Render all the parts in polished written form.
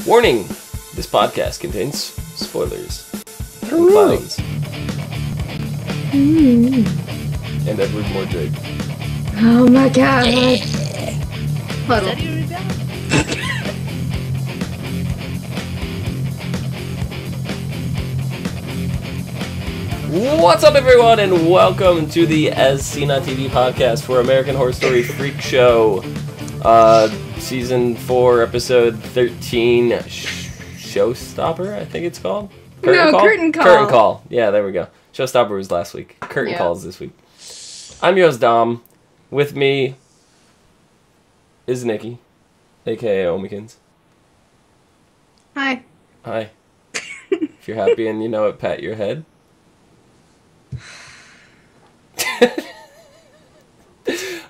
Warning! This podcast contains spoilers. And clowns. And Edward Mordrake. Oh my god. Puddle. What's up, everyone, and welcome to the ASOTV podcast for American Horror Story Freak Show. Season 4, episode 13, Showstopper, I think it's called? Curtain Call? Curtain Call. Yeah, there we go. Showstopper was last week. Curtain Call's this week. I'm your host, Dom. With me is Nikki, a.k.a. Omikins. Hi. Hi. If you're happy and you know it, pat your head.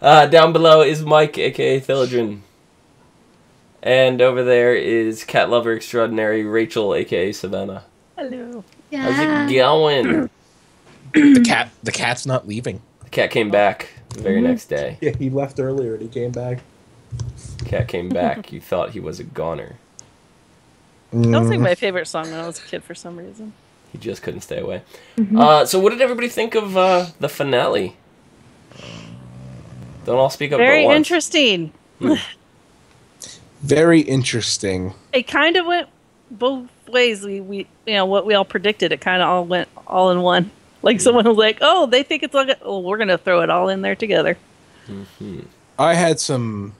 Down below is Mike, a.k.a. Thilladrin. And over there is cat lover extraordinary Rachel, a.k.a. Savannah. Hello. Yeah. How's it going? The cat's not leaving. The cat came back the very next day. Yeah, he left earlier and he came back. Cat came back. You thought he was a goner. That was like my favorite song when I was a kid for some reason. He just couldn't stay away. So what did everybody think of the finale? Don't all speak up Very at once. interesting. Very interesting. It kind of went both ways. We what we all predicted. It kind of all went all in one. Like someone was like, "Oh, they think it's like, oh, we're gonna throw it all in there together." Mm-hmm. I had some...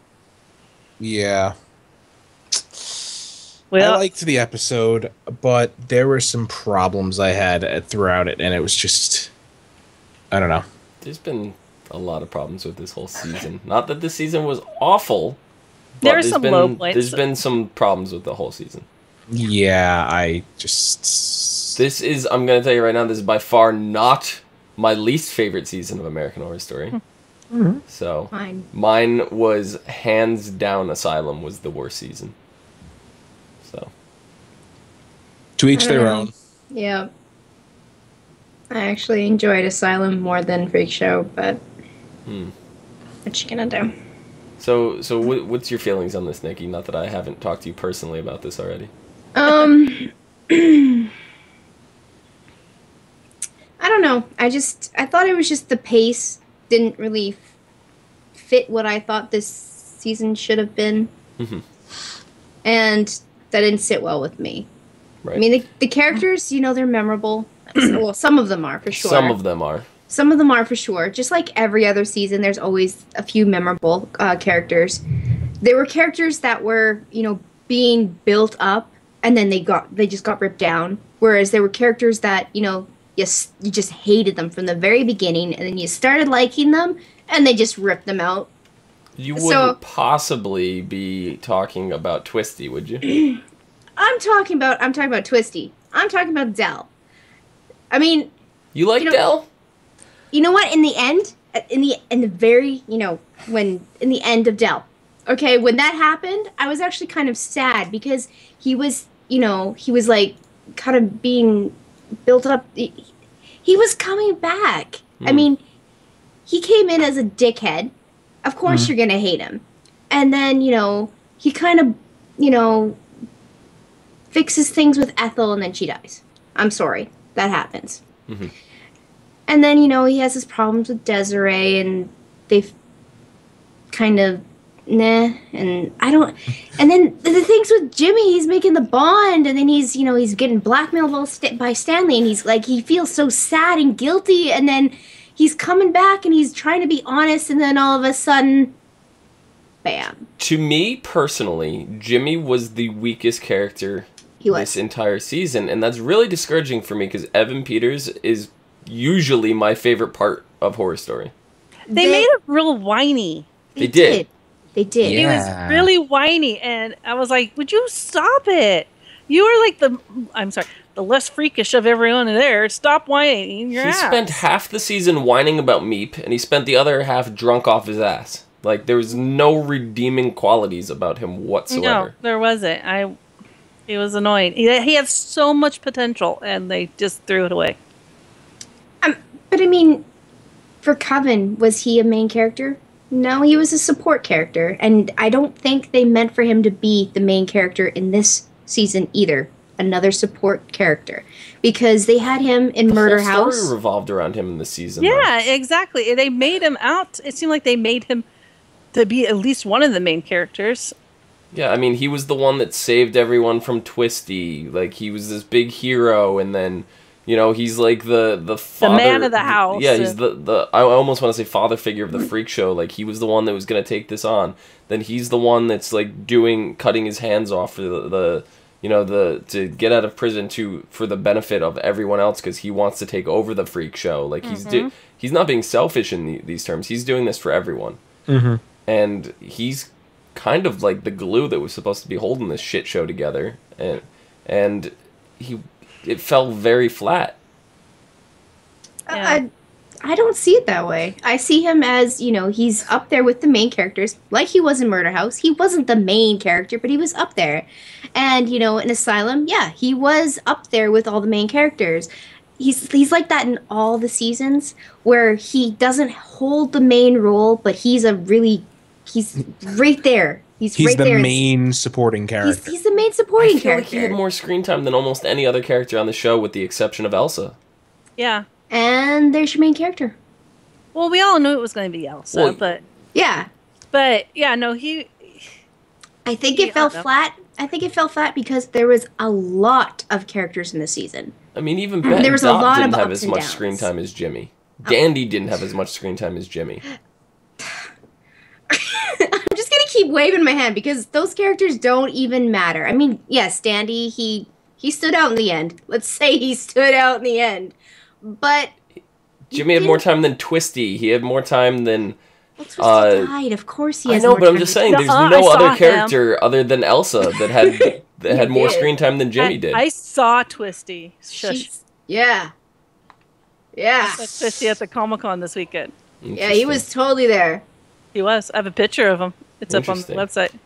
Yeah. Well, I liked the episode, but there were some problems I had throughout it, and it was just... I don't know. There's been a lot of problems with this whole season. Not that this season was awful. there But are some low points. There's been some problems with the whole season. Yeah, I just... This is, I'm going to tell you right now, this is by far not my least favorite season of American Horror Story. Mm-hmm. So, Mine was hands down Asylum was the worst season. So. To each their own. Yeah. I actually enjoyed Asylum more than Freak Show, but what you gonna do? So what's your feelings on this, Nikki? Not that I haven't talked to you personally about this already. I don't know. I thought it was just the pace didn't really fit what I thought this season should have been. Mm-hmm. And that didn't sit well with me. Right. I mean, the characters, they're memorable. Well, some of them are, for sure. Some of them are. Some of them are, for sure. Just like every other season, there's always a few memorable characters. There were characters that were, being built up, and then they just got ripped down. Whereas there were characters that, you just hated them from the very beginning, and then you started liking them, and they just ripped them out. You wouldn't possibly be talking about Twisty, would you? I'm talking about Twisty. I'm talking about Dell. I mean, You like Dell? you know what? In the end, in the end of Dell, okay, when that happened, I was actually kind of sad because he was like kind of being built up. He was coming back. I mean, he came in as a dickhead. Of course, you're gonna hate him, and then he kind of fixes things with Ethel, and then she dies. I'm sorry, that happens. Mm-hmm. And then, he has his problems with Desiree, and they've kind of, and I don't, and then the things with Jimmy, he's making the bond, and then he's getting blackmailed by Stanley, and he's like, he feels so sad and guilty, and then he's coming back, and he's trying to be honest, and then all of a sudden, bam. To me, personally, Jimmy was the weakest character this entire season, and that's really discouraging for me, because Evan Peters is usually my favorite part of Horror Story. They made it real whiny. They did. Yeah. He was really whiny, and I was like, "Would you stop it? You were like the less freakish of everyone there. Stop whining your ass." He spent half the season whining about Meep, and he spent the other half drunk off his ass. Like, there was no redeeming qualities about him whatsoever. No, there wasn't. It was annoying. He had so much potential, and they just threw it away. But I mean, for Coven, was he a main character? No, he was a support character, and I don't think they meant for him to be the main character in this season either. Another support character. Because they had him in Murder House. The story revolved around him in the season. Yeah, exactly. They made him out. It seemed like they made him to be at least one of the main characters. Yeah, I mean, he was the one that saved everyone from Twisty. Like, he was this big hero, and then, you know, he's like the father. The man of the house. Yeah, he's the I almost want to say father figure of the freak show. Like, he was the one that was going to take this on. Then he's the one that's, like, cutting his hands off for to get out of prison for the benefit of everyone else, because he wants to take over the freak show. Like, he's not being selfish in these terms. He's doing this for everyone. Mm-hmm. And he's kind of like the glue that was supposed to be holding this shit show together, and it fell very flat. Yeah. I don't see it that way. I see him as, you know, he's up there with the main characters, like he was in Murder House. He wasn't the main character, but he was up there. And, you know, in Asylum, yeah, he was up there with all the main characters. He's like that in all the seasons, where he doesn't hold the main role, but he's right there. He's right the there. main supporting character. He's the main supporting I feel character. like he had more screen time than almost any other character on the show, with the exception of Elsa. Yeah. And there's your main character. Well, we all knew it was going to be Elsa, but yeah, no, he. I think it fell flat. I think it fell flat because there was a lot of characters in the season. I mean, even Ben There was a lot didn't of have ups as and much downs. screen time as Jimmy. Dandy didn't have as much screen time as Jimmy. I'm just gonna keep waving my hand because those characters don't even matter. I mean, yes, Dandy, he stood out in the end. Let's say he stood out in the end. But Jimmy had more time than Twisty. He had more time than... Twisty died. Of course he has I know, more but I'm time just than- saying, there's I no saw other him. character other than Elsa that had more did. screen time than Jimmy did. I saw Twisty. Shush. She's- Yeah. Yeah. I saw Twisty at the Comic-Con this weekend. Yeah, he was totally there. He was. I have a picture of him. It's up on the Interesting. website.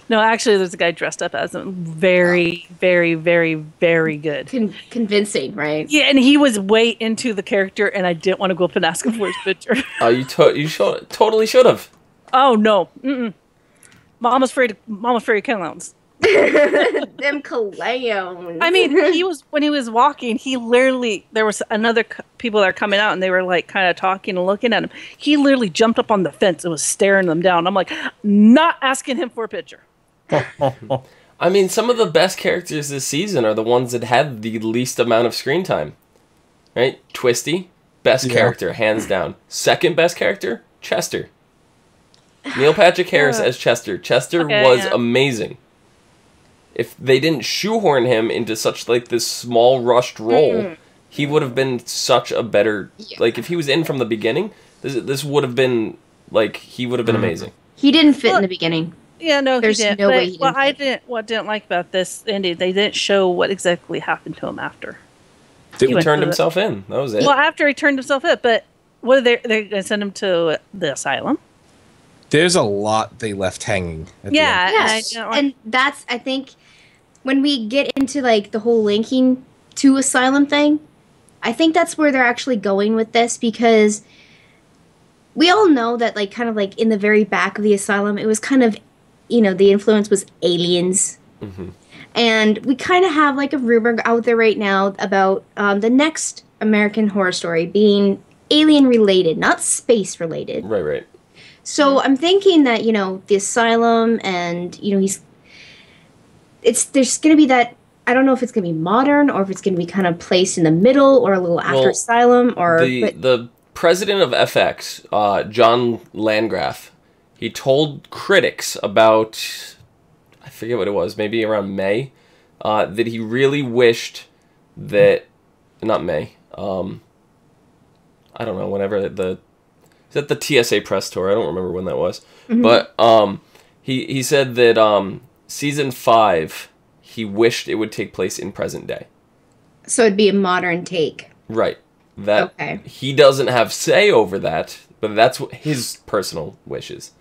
No, actually, there's a guy dressed up as him. Very, very, very, very good. Convincing, right? Yeah, and he was way into the character, and I didn't want to go up and ask him for his picture. Oh, you totally should have. Oh no, Mama's afraid of clowns. Them clowns. I mean, when he was walking, he literally, there was people that are coming out, and they were like kind of talking and looking at him. He literally jumped up on the fence and was staring them down. I'm like, not asking him for a picture. I mean, some of the best characters this season are the ones that had the least amount of screen time. Right? Twisty, best character, hands down. Second best character, Chester. Neil Patrick Harris as Chester. Chester was amazing. If they didn't shoehorn him into such like this small rushed role, he would have been such a better like if he was in from the beginning, this would have been like he would have been amazing. He didn't fit in the beginning. Yeah, no, There's he didn't. no But way he didn't what I didn't like about this, Indy, they didn't show what exactly happened to him after. He went turned to the- himself in. That was it. Well, after he turned himself in, but what are they're going to send him to the asylum? There's a lot they left hanging. At the Yeah, end. Yes, and that's, I think, when we get into like the whole linking to Asylum thing, I think that's where they're actually going with this, because we all know that like kind of like in the very back of the Asylum, it was kind of, you know, the influence was aliens. And we kind of have like a rumor out there right now about the next American Horror Story being alien related, not space related. Right. So I'm thinking that, you know, the Asylum and, you know, there's going to be that, I don't know if it's going to be modern or if it's going to be kind of placed in the middle or a little after Asylum or... The president of FX, John Landgraf, he told critics about, I forget what it was, maybe around May, that he really wished that, not May, I don't know, whenever is that the TSA press tour? I don't remember when that was. But he said that season 5, he wished it would take place in present day. So it'd be a modern take. Right. That Okay. He doesn't have say over that, but that's what his personal wishes.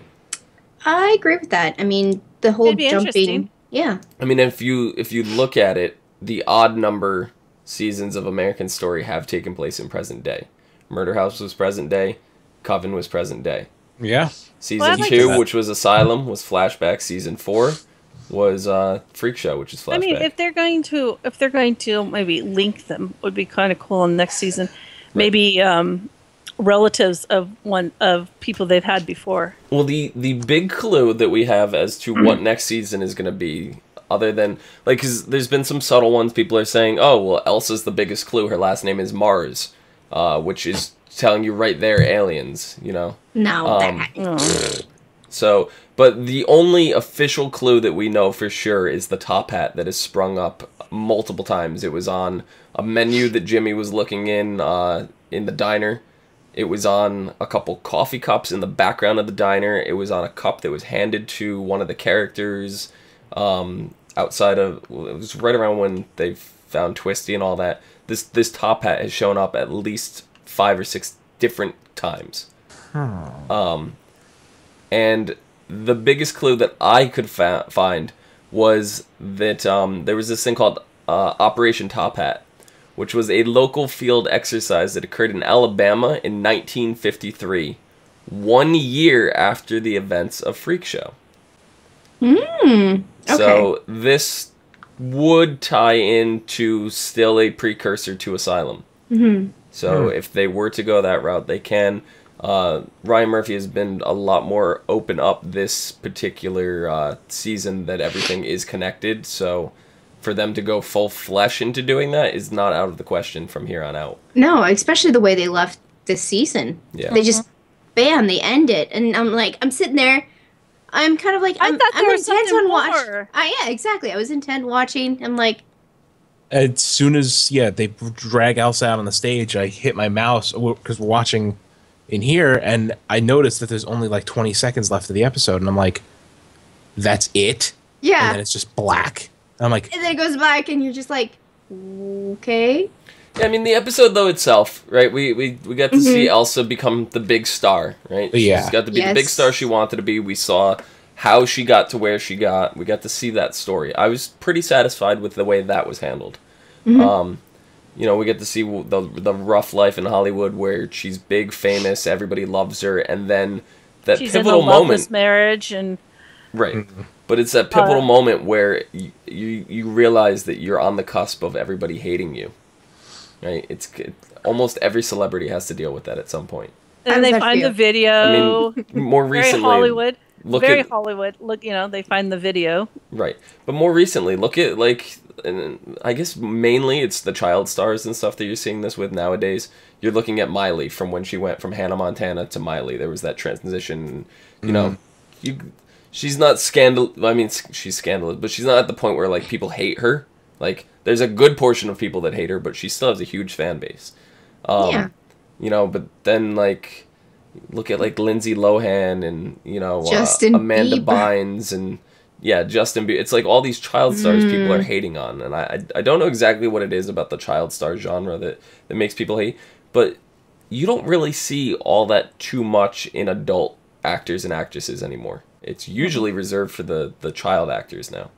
I agree with that. I mean, the whole It'd be jumping... interesting. Yeah. I mean, if you look at it, the odd number seasons of American Story have taken place in present day. Murder House was present day. Coven was present day. Yeah. Season Well, I'd like 2, that. which was Asylum, was flashback. Season 4 was Freak Show, which is flashback. I mean, if they're going to maybe link them, would be kind of cool in the next season. Maybe relatives of people they've had before. Well, the big clue that we have as to what next season is going to be, other than like, because there's been some subtle ones. People are saying, "Oh, well, Elsa's the biggest clue. Her last name is Mars," which is telling you right there, aliens. You know. No. So, but the only official clue that we know for sure is the top hat that has sprung up multiple times. It was on a menu that Jimmy was looking in the diner. It was on a couple coffee cups in the background of the diner. It was on a cup that was handed to one of the characters outside of... It was right around when they found Twisty and all that. This top hat has shown up at least 5 or 6 different times. And the biggest clue that I could find was that there was this thing called Operation Top Hat, which was a local field exercise that occurred in Alabama in 1953, 1 year after the events of Freak Show. Okay. So this would tie into still a precursor to Asylum. So if they were to go that route, they can. Ryan Murphy has been a lot more open up this particular season that everything is connected, so for them to go full flesh into doing that is not out of the question from here on out. No, especially the way they left this season. Yeah. They just, bam, they end it. And I'm sitting there, I'm kind of like, I thought there was intent something on watching. more. Yeah, exactly. I was intent watching. I'm like... As soon as, they drag Elsa out on the stage, I hit my mouse, because we're watching in here, and I noticed that there's only like 20 seconds left of the episode, and I'm like, that's it? Yeah. And then it's just black. I'm like... And then it goes back, and you're just like, okay. Yeah, I mean, the episode, though, itself, right, we got to see Elsa become the big star, right? Yeah. She's got to be the big star she wanted to be. We saw how she got to where she got. We got to see that story. I was pretty satisfied with the way that was handled. You know, we get to see the rough life in Hollywood where she's big, famous, everybody loves her, and then that She's pivotal in a loveless moment, marriage, and right? But it's that pivotal moment where you realize that you're on the cusp of everybody hating you, right? It's almost every celebrity has to deal with that at some point. and they find the video. I mean, more recently, very Hollywood. Look, they find the video. right? But more recently, look at and I guess mainly it's the child stars and stuff that you're seeing this with nowadays. You're looking at Miley from when she went from Hannah Montana to Miley. There was that transition. You know, she's not scandal. I mean, she's scandalous, but she's not at the point where like people hate her. Like, there's a good portion of people that hate her, but she still has a huge fan base. You know, but then like look at like Lindsay Lohan and Amanda Bieber. Bynes and. Yeah, Justin Bieber. It's like all these child stars people are hating on. And I don't know exactly what it is about the child star genre that makes people hate. But you don't really see all that too much in adult actors and actresses anymore. It's usually reserved for the child actors now.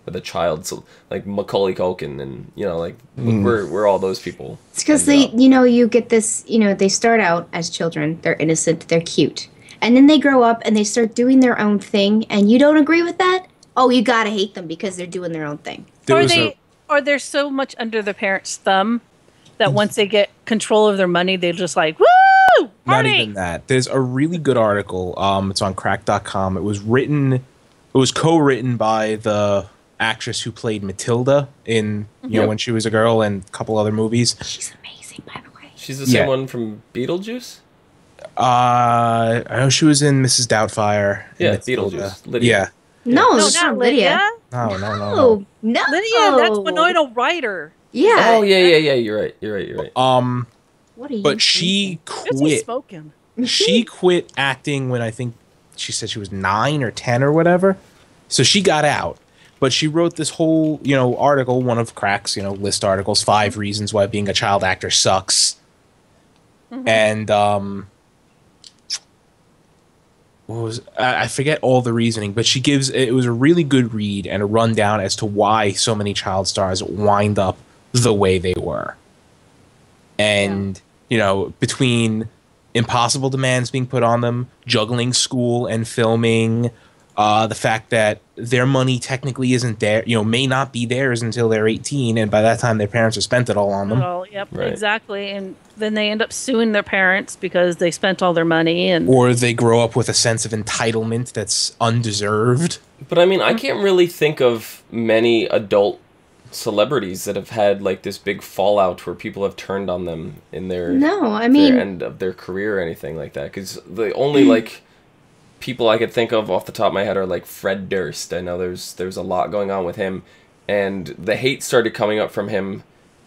Or the child, so like Macaulay Culkin and, we're all those people. It's because you get this, they start out as children. They're innocent. They're cute. And then they grow up and they start doing their own thing, and you don't agree with that? Oh, you gotta hate them because they're doing their own thing. Or they're so much under the parents' thumb that once they get control of their money, they're just like, woo! Party! Not even that. There's a really good article. It's on crack.com. It was co-written by the actress who played Matilda in, when she was a girl and a couple other movies. She's amazing, by the way. She's the same one from Beetlejuice? I know she was in Mrs. Doubtfire. Yeah, Beetlejuice. Lydia. Yeah. No, it's not Lydia. No. Lydia, that's Winona Ryder. Yeah. Oh, yeah. You're right. What are you But she What's he quit. smoking? She quit acting when I think she said she was 9 or 10 or whatever. So she got out. But she wrote this whole, article, one of Crack's, list articles, 5 reasons why being a child actor sucks. And I forget all the reasoning, but it was a really good read and a rundown as to why so many child stars wind up the way they were. And, between impossible demands being put on them, juggling school and filming, The fact that their money technically isn't there, may not be theirs until they're 18, and by that time their parents have spent it all on them. Well, yep, Right. exactly. And then they end up suing their parents because they spent all their money. Or they grow up with a sense of entitlement that's undeserved. But I mean, I can't really think of many adult celebrities that have had like this big fallout where people have turned on them in their their end of their career or anything like that. Because the only like people I could think of off the top of my head are like Fred Durst. I know there's a lot going on with him, and the hate started coming up from him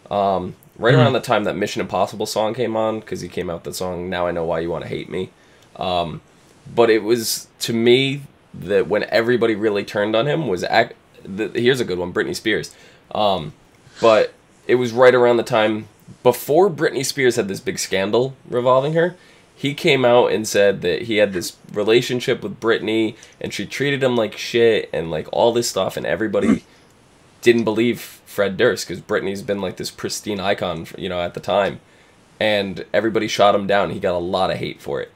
right around the time that Mission Impossible song came on, because he came out with the song "Now I Know Why You Want to Hate Me." But it was, to me, that when everybody really turned on him was here's a good one, Britney Spears. But it was right around the time before Britney Spears had this big scandal revolving her. He came out and said that he had this relationship with Britney and she treated him like shit and like all this stuff, and everybody didn't believe Fred Durst because Britney's been like this pristine icon, at the time, and everybody shot him down. He got a lot of hate for it.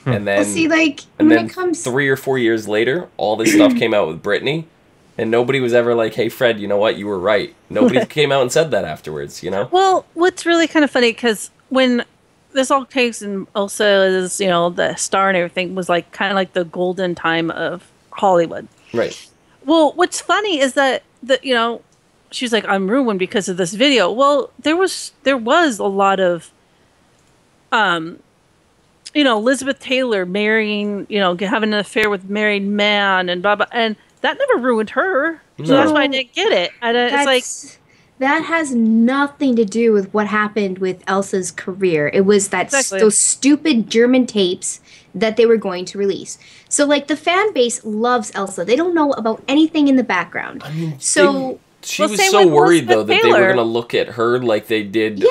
And then, it comes 3 or 4 years later, all this stuff came out with Britney, and nobody was ever like, "Hey, Fred, you know what? You were right." Nobody came out and said that afterwards. Well, what's really kind of funny, because when this all takes, and also is, the star and everything was like kind of like the golden time of Hollywood. Right. Well, what's funny is that she's like, "I'm ruined because of this video." Well, there was a lot of Elizabeth Taylor marrying, having an affair with married man and blah blah, and that never ruined her. So that's why I didn't get it. It's like, that has nothing to do with what happened with Elsa's career. It was those stupid German tapes that they were going to release. So like the fan base loves Elsa. They don't know about anything in the background. I mean, so she was so worried though that they were going to look at her like they did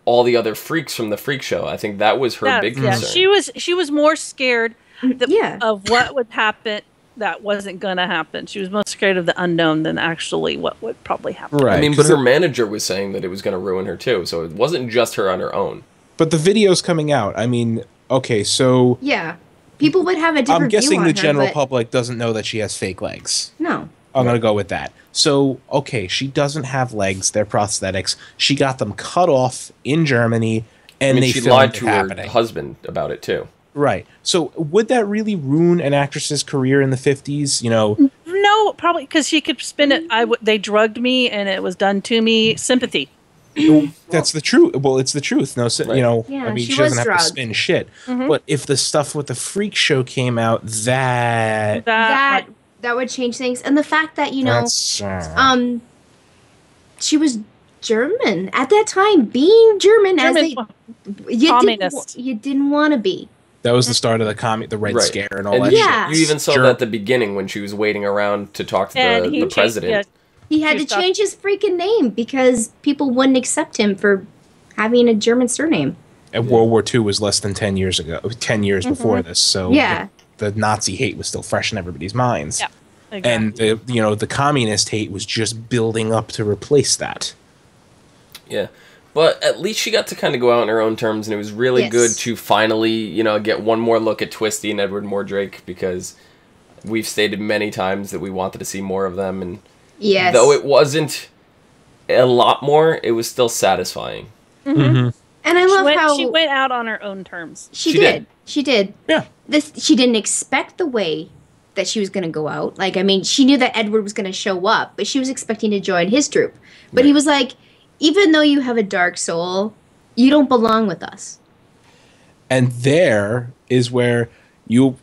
all the other freaks from the freak show. I think that was her big concern. She was more scared of what would happen that wasn't going to happen. She was most scared of the unknown than actually what would probably happen. Right. I mean, but her manager was saying that it was going to ruin her too, so it wasn't just her on her own. But the video's coming out. I mean, okay, so yeah, people would have a different view on her. I'm guessing the general public doesn't know that she has fake legs. No. I'm going to go with that. So, okay, she doesn't have legs. They're prosthetics. She got them cut off in Germany, and they she filmed lied it to happening. her husband about it too. Right. So, would that really ruin an actress's career in the 50s? No, probably because she could spin it. They drugged me, and it was done to me. Sympathy. That's the truth. Well, it's the truth. No, Yeah, I mean, she she doesn't was have drugged. to spin shit. But if the stuff with the freak show came out, That would change things. And the fact that, she was German at that time, being German you didn't want to be. that was the start of the Red Right. Scare and all And that yeah. shit. You even saw that at the beginning when she was waiting around to talk to the president. He had to change his freaking name because people wouldn't accept him for having a German surname. And World War II was less than 10 years ago, 10 years before this. So Yeah. the Nazi hate was still fresh in everybody's minds. Yeah, exactly. And the communist hate was just building up to replace that. Yeah. But at least she got to kind of go out on her own terms, and it was really good to finally, get one more look at Twisty and Edward Mordrake, because we've stated many times that we wanted to see more of them, and though it wasn't a lot more, it was still satisfying. And I love how she went out on her own terms. She did. She did. Yeah. She didn't expect the way that she was going to go out. Like, I mean, she knew that Edward was going to show up, but she was expecting to join his troop. But he was like, even though you have a dark soul, you don't belong with us. And there is where you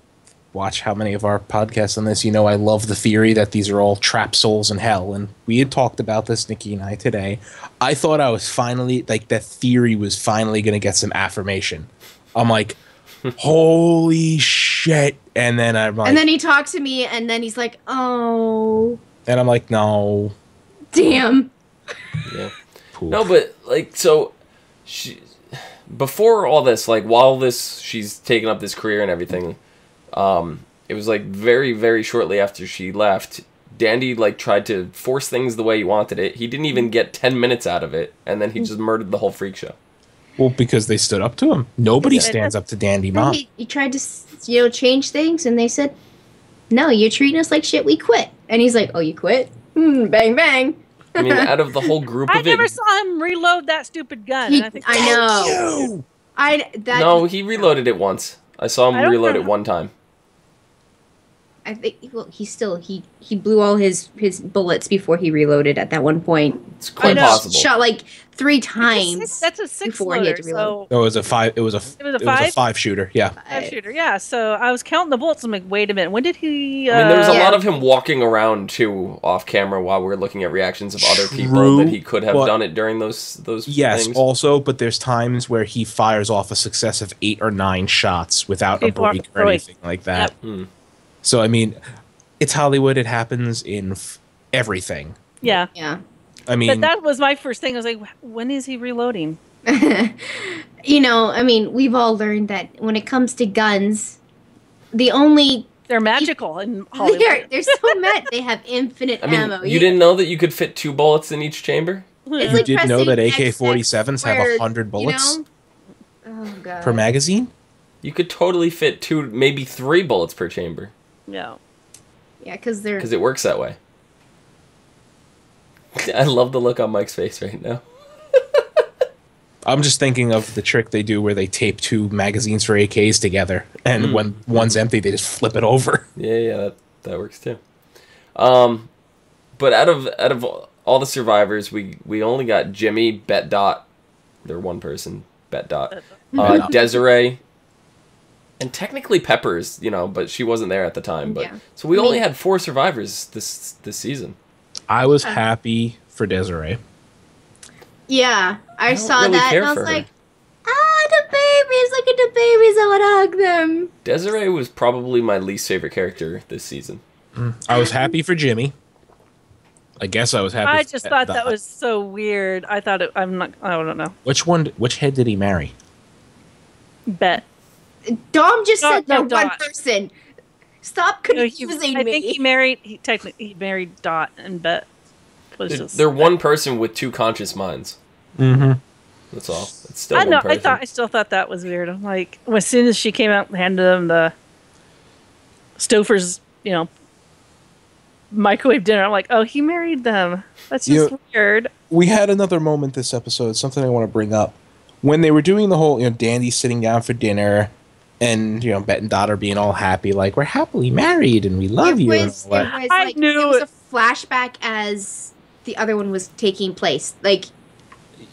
watch how many of our podcasts on this. I love the theory that these are all trapped souls in hell. And we had talked about this, Nikki and I, today. I thought I was finally, that theory was finally going to get some affirmation. I'm like, holy shit. And then I'm like... And then he talks to me, and then he's like, oh... And I'm like, no. Damn. Yeah. Poop. No, but, so... Before all this, while she's taken up this career and everything... it was very, very shortly after she left, Dandy tried to force things the way he wanted it. He didn't even get 10 minutes out of it, and then he just murdered the whole freak show. Well, because they stood up to him. Nobody stands up to Dandy Mom. He tried to, change things, and they said, no, you're treating us like shit, we quit. And he's like, oh, you quit? Bang, bang. I mean, out of the whole group I of it, never saw him reload that stupid gun. He, And I think, I know. no, he reloaded it once. I saw I him don't reload know. it one time. I think well, he blew all his bullets before he reloaded at that one point. It's quite know. possible. Shot like 3 times. That's a six before he had loader, to reload. so No, it was a 5. It was a five? 5 shooter. Yeah. five shooter. Yeah, so I was counting the bullets. I'm like, wait a minute, when did he? I mean, there was a Yeah. lot of him walking around too off camera while we were looking at reactions of other people True, that he could have but- done it during those Yes, things. also, but there's times where he fires off a successive 8 or 9 shots without a Before- break or right. anything like that. Hmm. So I mean, it's Hollywood. It happens in everything. Yeah, Yeah. I mean, but that was my first thing. I was like, when is he reloading? You know, I mean, we've all learned that when it comes to guns, the only They're magical in Hollywood. they're so mad. They have infinite I mean, ammo. you didn't know that you could fit 2 bullets in each chamber? It's you like did know that pressing AK-47s have XX 100 bullets You know? Oh god. per magazine. You could totally fit 2, maybe 3 bullets per chamber. Yeah. Yeah, because they're Because it works that way. I love the look on Mike's face right now. I'm just thinking of the trick they do where they tape 2 magazines for AKs together, and when one's empty, they just flip it over. Yeah, that works too. But out of all the survivors, we only got Jimmy, Bet Dot, they're one person, Bet Dot, Desiree, and technically Peppers, you know, but she wasn't there at the time. But Yeah. so we I only mean- had 4 survivors this season. I was happy for Desiree. yeah. I don't saw really that care and I was for her. like, the babies! Look at the babies! I want to hug them. Desiree was probably my least favorite character this season. I was happy for Jimmy. I guess I was happy. I for just Bet thought Dot. that was so weird. I thought it. I'm not. I don't know. Which one? Which head did he marry? Bet. Dom just No, said they're no, one Dot. person. Stop No, confusing I me. think he married. He married Dot, and Bet was just. They're one person with 2 conscious minds. Mm-hmm. That's all. It's still I one know. person. I still thought that was weird. I'm like, as soon as she came out and handed him the Stouffer's, microwave dinner, I'm like, oh, he married them. That's just weird. We had another moment this episode, something I want to bring up. When they were doing the whole, Dandy sitting down for dinner, and, Bet and Dot are being all happy, like, we're happily married and we love you. And all that. I knew it was it. a flashback as the other one was taking place. Like,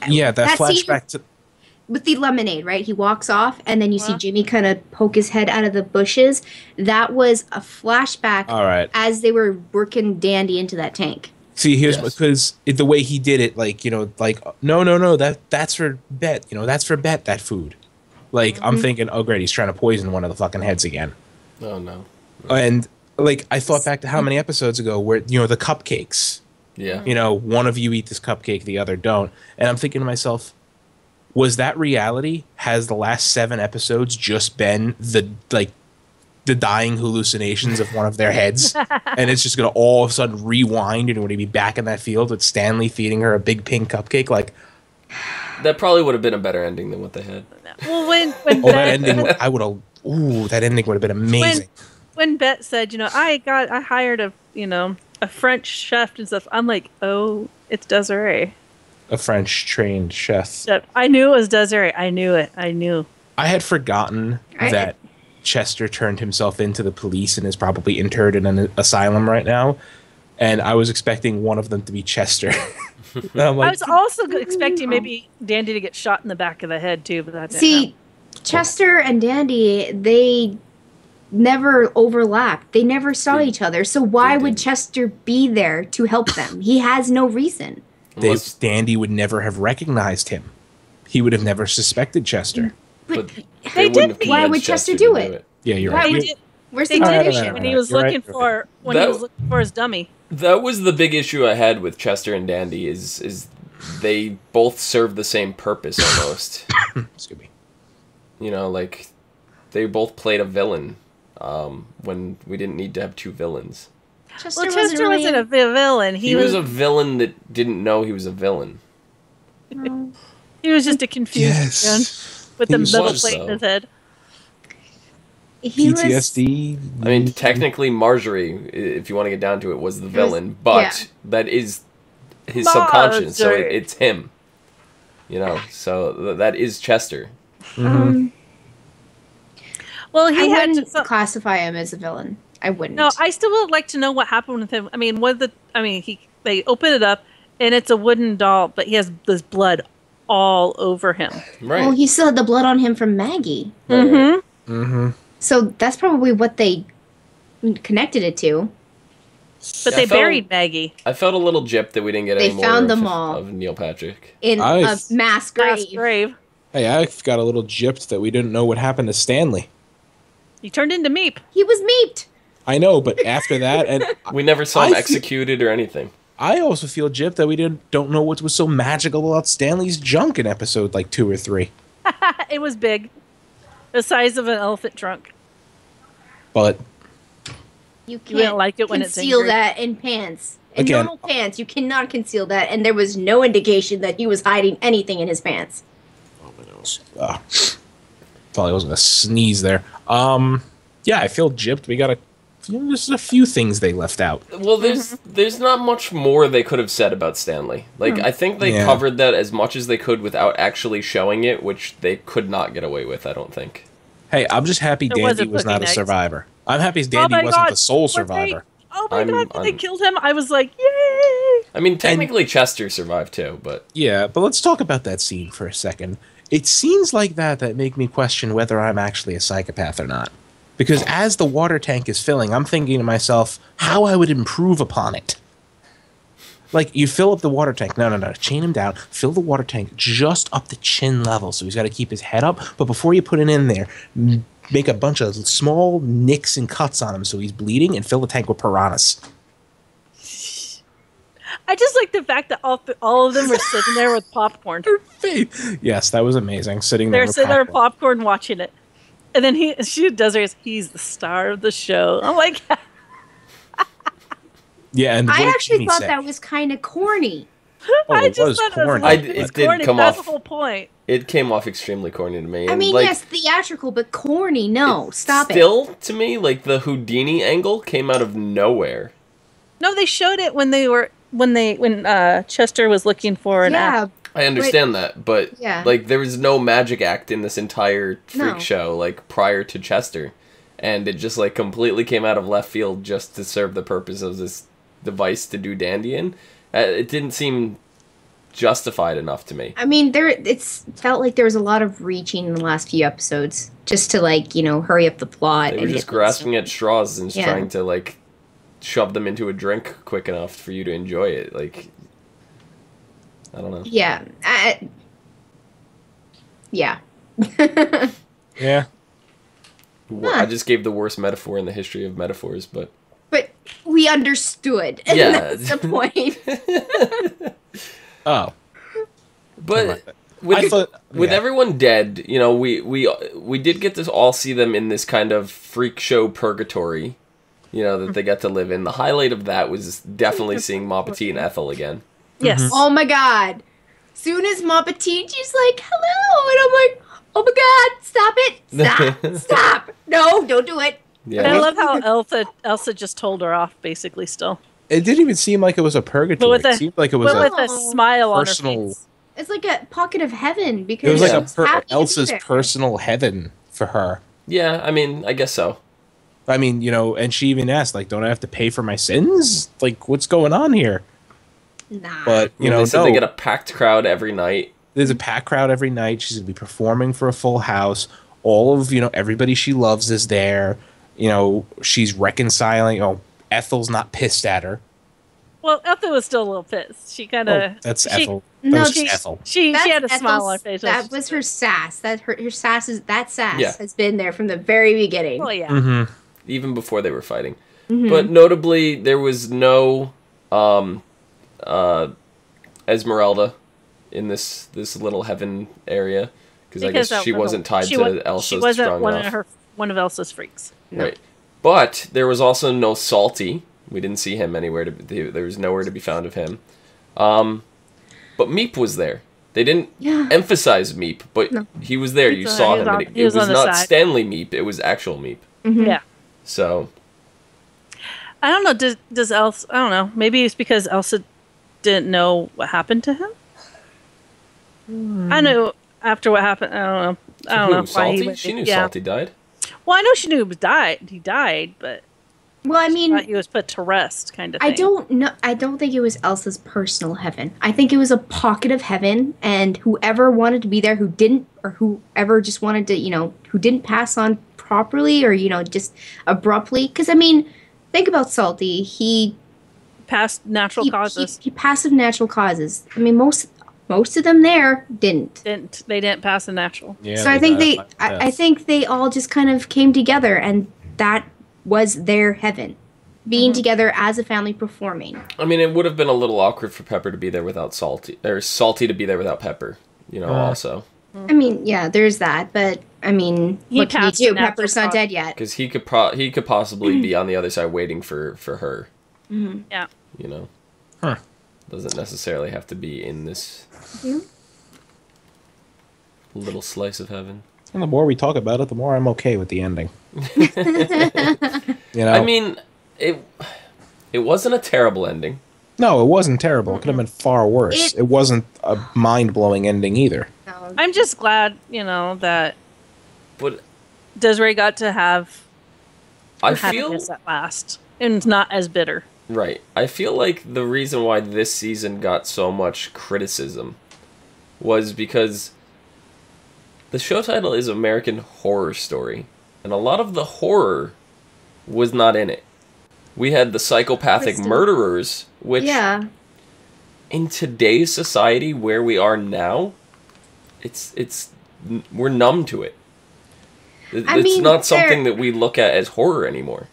Yeah, that That scene- flashback to. with the lemonade, right? He walks off, and then you see Uh-huh. Jimmy kind of poke his head out of the bushes. That was a flashback All right. as they were working Dandy into that tank. See, here's Yes. because the way he did it, like, no, that's for Bet, that's for Bet, that food. Like, I'm thinking, oh, great, he's trying to poison one of the fucking heads again. Oh no. And, like, I thought back to how many episodes ago where, the cupcakes. Yeah. One of you eat this cupcake, the other don't. And I'm thinking to myself, was that reality? Has the last 7 episodes just been the dying hallucinations of one of their heads? And it's just going to all of a sudden rewind and we're going to be back in that field with Stanley feeding her a big pink cupcake? Like, That probably would have been a better ending than what they had. Well, when oh, that ending, I would have, that ending would have been amazing. when Bet said, I hired a French chef and stuff. I'm like, oh, it's Desiree. A French trained chef. I knew it was Desiree. I knew it. I knew. I had forgotten that Chester turned himself into the police and is probably interred in an asylum right now. And I was expecting one of them to be Chester. And I'm I like, was also expecting maybe Dandy to get shot in the back of the head too, but that didn't See, happen. Chester and Dandy, they never overlapped. They never saw each other. So why they would didn't. Chester be there to help them? He has no reason. Unless- Dandy would never have recognized him. He would have never suspected Chester. but They wouldn't did. have Why convinced would Chester to do it? Yeah, you're Why right. would They did. Where's They the did connection? when he was You're right. looking for his dummy. That was the big issue I had with Chester and Dandy is they both serve the same purpose almost. Excuse me. Like they both played a villain when we didn't need to have 2 villains. Chester, Well, Chester wasn't a villain. He was a villain that didn't know he was a villain. He was just a confused man with He the was metal just, plate in though. his head. He was. PTSD. I mean, technically, Marjorie, if you want to get down to it, was the villain, but that is his subconscious, so it's him. You know, so that is Chester. Well, I wouldn't classify him as a villain. I wouldn't. No, I still would like to know what happened with him. I mean, they open it up and it's a wooden doll, but he has this blood all over him. Right. Well, he still had the blood on him from Maggie. So that's probably what they connected it to. But they buried Maggie. I felt a little gypped that we didn't get any more found them all of Neil Patrick. In a mass grave. Hey, I got a little gypped that we didn't know what happened to Stanley. He turned into Meep. He was Meeped. I know, but after that, and we never saw him executed or anything. I also feel gypped that we don't know what was so magical about Stanley's junk in episode like 2 or 3. It was big, the size of an elephant trunk. But you can't like it when conceal it's that in pants. In Again, normal pants, you cannot conceal that, and there was no indication that he was hiding anything in his pants. Oh my nose! Thought I was gonna sneeze there. Yeah, I feel gypped. We got there's a few things they left out. Well, there's not much more they could have said about Stanley. Like, I think they covered that as much as they could without actually showing it, which they could not get away with, I don't think. Hey, I'm just happy Dandy was not a survivor. I'm happy Dandy wasn't the sole survivor. Oh my god, when they killed him, I was like, yay! I mean, technically Chester survived too, but... Yeah, but let's talk about that scene for a second. It's scenes like that make me question whether I'm actually a psychopath or not. Because as the water tank is filling, I'm thinking to myself, how I would improve upon it. Like, you fill up the water tank. No. Chain him down. Fill the water tank just up to chin level. So he's got to keep his head up. But before you put it in there, make a bunch of small nicks and cuts on him so he's bleeding and fill the tank with piranhas. I just like the fact that all of them were sitting there with popcorn. Yes, that was amazing. They're sitting there with popcorn watching it. And then she does hers. He's the star of the show. I'm like... Yeah, and I actually thought that was kind of corny. I just thought corny. It did corny, come that's off. the whole point. It came off extremely corny to me. I And, mean, like, yes, theatrical, but corny. No, stop it. Still, to me, like, the Houdini angle came out of nowhere. No, they showed it when Chester was looking for an app. I understand that, but like, there was no magic act in this entire freak show, like, prior to Chester, and it just like completely came out of left field just to serve the purpose of this device to do dandy in. It didn't seem justified enough to me. I mean, it's felt like there was a lot of reaching in the last few episodes just to, like, you know, hurry up the plot. They were just grasping at straws and trying to, like, shove them into a drink quick enough for you to enjoy it. Like, I don't know. Yeah. Yeah. Yeah. I just gave the worst metaphor in the history of metaphors, but... But we understood. Yeah. That's the point. Oh. But with everyone dead, you know, we did get to all see them in this kind of freak show purgatory, you know, that they got to live in. The highlight of that was definitely seeing Ma Petite and Ethel again. Yes. Mm-hmm. Oh my god. Soon as Ma Petite, she's like, hello. And I'm like, oh my god, stop it. Stop. No, don't do it. Yeah. And I love how Elsa just told her off, basically, still. It didn't even seem like it was a purgatory. It seemed like it was with a smile personal, on her face. It's like a pocket of heaven because it was like she's happy Elsa's to be there. personal heaven for her. Yeah, I mean, I guess so. I mean, you know, and she even asked, like, don't I have to pay for my sins? Like, what's going on here? Nah. But, you know, they said they get a packed crowd every night. There's a packed crowd every night. She's going to be performing for a full house. All of, you know, everybody she loves is there. You know, she's reconciling. Oh, Ethel's not pissed at her. Well, Ethel was still a little pissed. She kind of... that's Ethel. No, was just Ethel. She had a smile on her face. That was her sass. Her sass has been there from the very beginning. Oh, yeah. Mm-hmm. Even before they were fighting. Mm-hmm. But notably, there was no Esmeralda in this little heaven area. Because I guess she wasn't tied to Elsa. She wasn't strong enough. one of Elsa's freaks. No. Right. But there was also no Salty. We didn't see him anywhere. There was nowhere to be found of him. But Meep was there. They didn't emphasize Meep, but he was there. You saw him. It was not Stanley Meep. It was actual Meep. Yeah. So I don't know. Does Elsa? I don't know. Maybe it's because Elsa didn't know what happened to him. I know after what happened. I don't know. I don't know. Salty? She knew Salty died. Well, I know she knew he died, but Well, I mean, he was put to rest, kind of thing. I don't know. I don't think it was Elsa's personal heaven. I think it was a pocket of heaven, and whoever wanted to be there, who didn't, or whoever just wanted to, who didn't pass on properly, or just abruptly. Because I mean, think about Salty. He passed natural causes. He passed of natural causes. I mean, most of them there didn't. They didn't pass the natural. Yeah, So I think they all just kind of came together, and that was their heaven, being together as a family performing. I mean, it would have been a little awkward for Pepper to be there without Salty, or Salty to be there without Pepper. Also. I mean, yeah, there's that, but I mean, what can you do? Pepper's not dead yet. Because he could possibly be on the other side waiting for her. Mm-hmm. Yeah. Huh. Doesn't necessarily have to be in this little slice of heaven. And the more we talk about it, the more I'm okay with the ending. I mean, it wasn't a terrible ending. No, it wasn't terrible. It could have been far worse. It wasn't a mind-blowing ending either. No. I'm just glad, that But Desiree got to have I feel happiness at last, and it's not as bitter. right. I feel like the reason why this season got so much criticism was because the show title is American Horror Story, and a lot of the horror was not in it. We had the psychopathic murderers, which in today's society where we are now, we're numb to it. It's not something that we look at as horror anymore.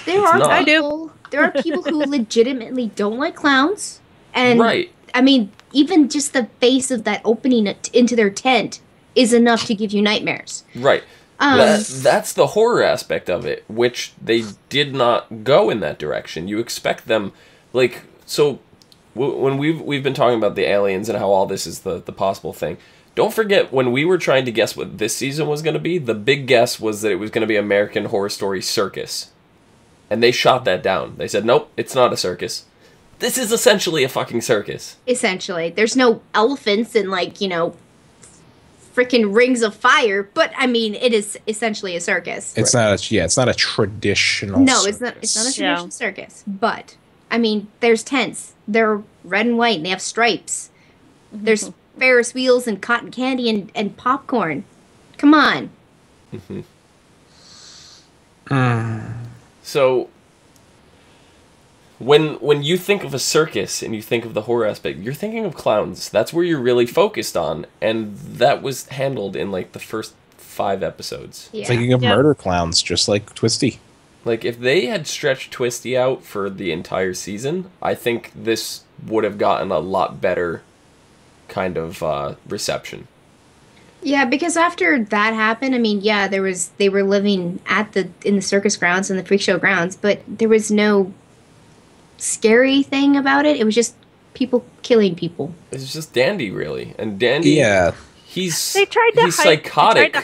There are people who legitimately don't like clowns, and right. I mean, even just the face of that opening into their tent is enough to give you nightmares. Right. That's the horror aspect of it, which they did not go in that direction. You expect them, when we've been talking about the aliens and how all this is the possible thing. Don't forget, when we were trying to guess what this season was going to be, the big guess was that it was going to be American Horror Story Circus. And they shot that down. They said, nope, it's not a circus. This is essentially a fucking circus. Essentially. There's no elephants and, freaking rings of fire, but I mean, it is essentially a circus. It's not a traditional circus. It's not a traditional circus, but I mean, there's tents. They're red and white and they have stripes. There's Ferris wheels and cotton candy and popcorn. Come on. So when you think of a circus and you think of the horror aspect, you're thinking of clowns. That's where you're really focused on, and that was handled in the first 5 episodes. Yeah. Thinking of murder clowns, just like Twisty. If they had stretched Twisty out for the entire season, I think this would have gotten a lot better kind of reception. Yeah, because after that happened, I mean, they were living in the circus grounds and the freak show grounds, but there was no scary thing about it. It was just people killing people. It's just Dandy, really, and Dandy. Yeah, he's psychotic.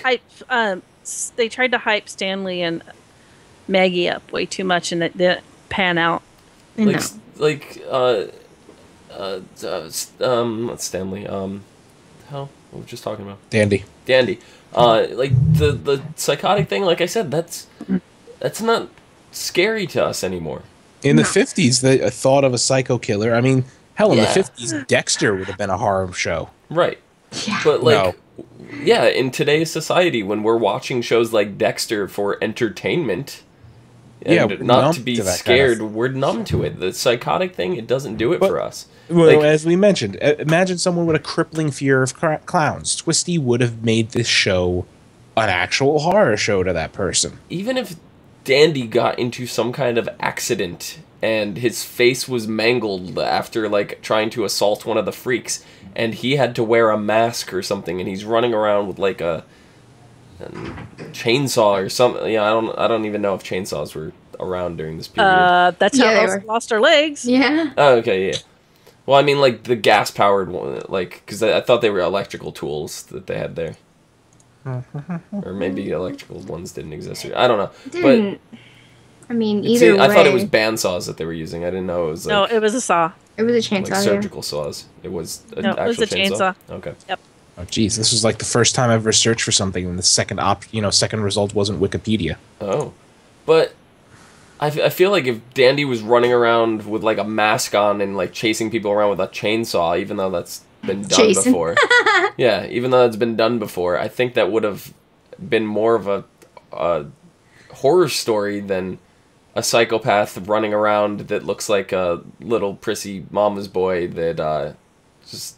They tried to hype Stanley and Maggie up way too much, and it didn't pan out. Not Stanley. Hell, what were we just talking about? Dandy. The psychotic thing. Like I said, that's not scary to us anymore. In the 50s, the thought of a psycho killer. I mean, hell, in the 50s, Dexter would have been a horror show. Right. Yeah. But in today's society, when we're watching shows like Dexter for entertainment, and not to be scared, we're numb to it. The psychotic thing, it doesn't do it for us. Well, as we mentioned, imagine someone with a crippling fear of clowns. Twisty would have made this show an actual horror show to that person. Even if Dandy got into some kind of accident and his face was mangled after trying to assault one of the freaks, and he had to wear a mask or something, and he's running around with a chainsaw or something. Yeah, I don't even know if chainsaws were around during this period. That's how Elsa lost her legs. Yeah. Oh, okay, yeah. Well, I mean, the gas-powered one, because I thought they were electrical tools that they had there. Or maybe electrical ones didn't exist. I don't know. Didn't. I mean, But either way. I thought it was bandsaws that they were using. I didn't know it was like, No, it was a saw. It was a chainsaw. like surgical saws. It was an No, it was actual a chainsaw. Okay. Yep. Oh, geez, this was like the first time I ever searched for something, and the second second result wasn't Wikipedia. Oh. But I feel like if Dandy was running around with like a mask on and like chasing people around with a chainsaw, even though that's been done before. Yeah, even though it's been done before, I think that would have been more of a horror story than a psychopath running around that looks like a little prissy mama's boy that just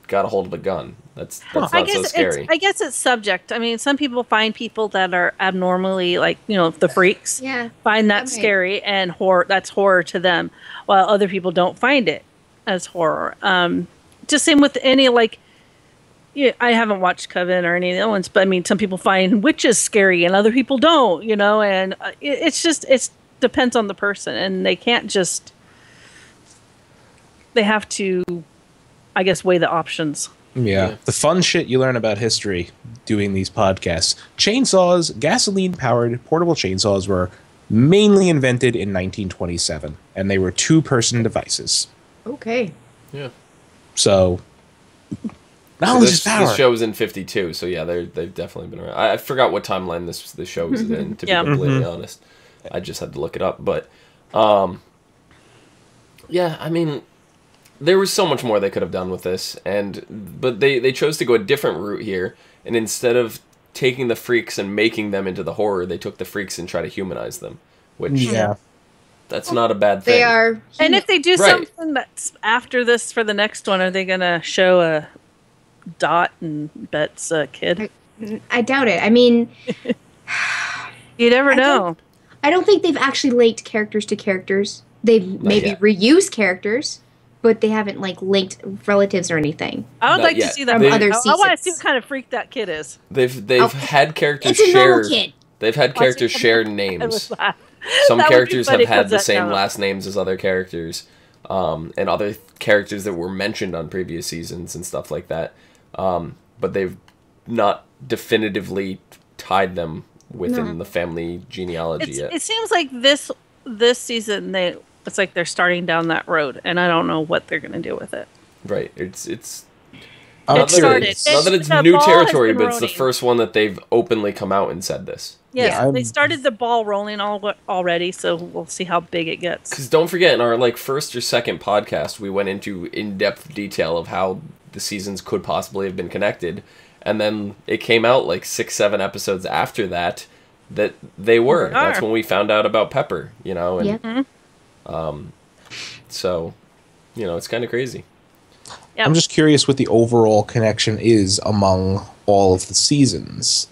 got a hold of a gun. That's not so scary. I guess it's subject. I mean, some people find people that are abnormally, like, the freaks. Yeah. Find that scary and horror. That's horror to them, while other people don't find it as horror. Just same with any, like, I haven't watched Coven or any of the other ones, but I mean, some people find witches scary and other people don't, and it depends on the person, and they can't just, they have to, I guess, weigh the options. Yeah. The fun shit you learn about history doing these podcasts. Chainsaws, gasoline-powered portable chainsaws were mainly invented in 1927, and they were two-person devices. Okay. Yeah. So, knowledge is power. This show was in 52, so yeah, they've definitely been around. I forgot what timeline this show was in, to be completely honest. I just had to look it up, but yeah, I mean, there was so much more they could have done with this, but they chose to go a different route here, and instead of taking the freaks and making them into the horror, they took the freaks and tried to humanize them, which that's not a bad thing. They are. And if they do something that's after this for the next one, are they going to show a Dot and Bet's kid? I doubt it. I mean, you never know. I don't think they've actually linked characters to characters. They've maybe reused characters, but they haven't linked relatives or anything. I would like to see that from other I seasons. want to see what kind of freak that kid is. They've had characters it's a share. normal kid. They've had characters share names. Some That would be characters funny have had 'cause the that same kind of- last names as other characters, and other characters that were mentioned on previous seasons and stuff like that. But they've not definitively tied them within the family genealogy yet. It seems like this season it's like they're starting down that road, and I don't know what they're going to do with it. Right. It's Not not started. that it's The new ball has territory, been but it's the rolling. first one that they've openly come out and said this. Yes, Yeah, they started the ball rolling already, so we'll see how big it gets. Because don't forget, in our first or second podcast, we went into in-depth detail of how the seasons could possibly have been connected, and then it came out 6-7 episodes after that they were. That's when we found out about Pepper, and so it's kind of crazy. Yep. I'm just curious what the overall connection is among all of the seasons.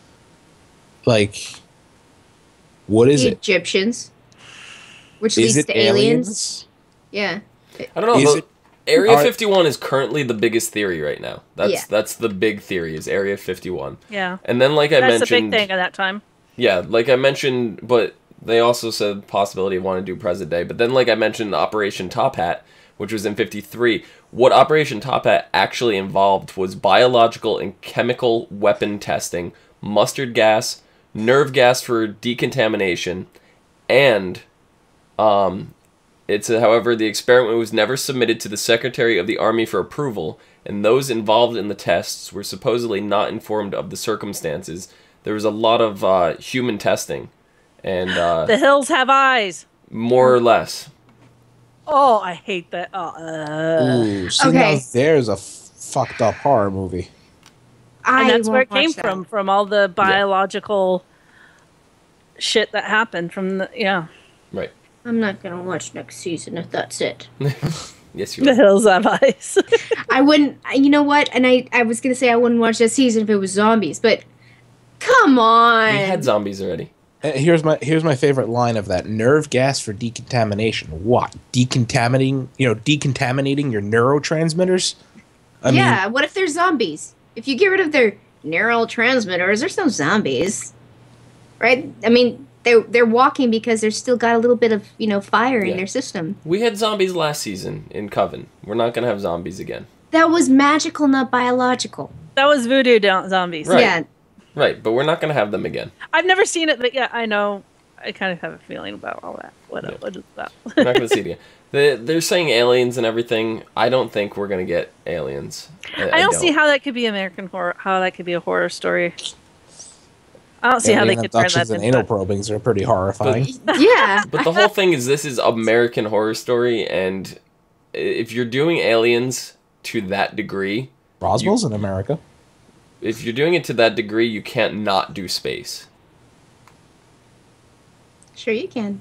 What is The it? Egyptians, which Is leads it to aliens. Yeah. I don't know. Is it- Area 51 is currently the biggest theory right now. That's the big theory, is Area 51. Yeah. And then, I That's mentioned, a big thing at that time. yeah, like I mentioned, but they also said possibility of wanting to do present day. But then, I mentioned Operation Top Hat, which was in 53. What Operation Top Hat actually involved was biological and chemical weapon testing, mustard gas, nerve gas for decontamination, and however, the experiment was never submitted to the Secretary of the Army for approval, and those involved in the tests were supposedly not informed of the circumstances. There was a lot of human testing, and The hills have eyes. more or less. Oh, I hate that. Ooh, see, Okay. now there's a fucked up horror movie. And that's where it won't came watch that. from all the biological shit that happened Right. I'm not gonna watch next season if that's it. Yes, you the are. hills have eyes. I wouldn't. You know what? And I was gonna say I wouldn't watch that season if it was zombies, but come on. We had zombies already. Here's my favorite line of that: nerve gas for decontamination. What? Decontaminating your neurotransmitters? Yeah. What if they're zombies? If you get rid of their neurotransmitters, there's no zombies, right? I mean, they're walking because they've still got a little bit of fire in their system. We had zombies last season in Coven. We're not going to have zombies again. That was magical, not biological. That was voodoo zombies. Right. Yeah. Right, but we're not going to have them again. I've never seen it, but yeah, I know. I kind of have a feeling about all that. What is that? We're not going to see it again. They're saying aliens and everything. I don't think we're going to get aliens. I don't see how that could be American horror. How that could be a horror story. I don't see how they could turn that and into. anal probings are pretty horrifying. Yeah. But the whole thing is this is American Horror Story, and if you're doing aliens to that degree... Roswell's in America. If you're doing it to that degree, you can't not do space. Sure you can.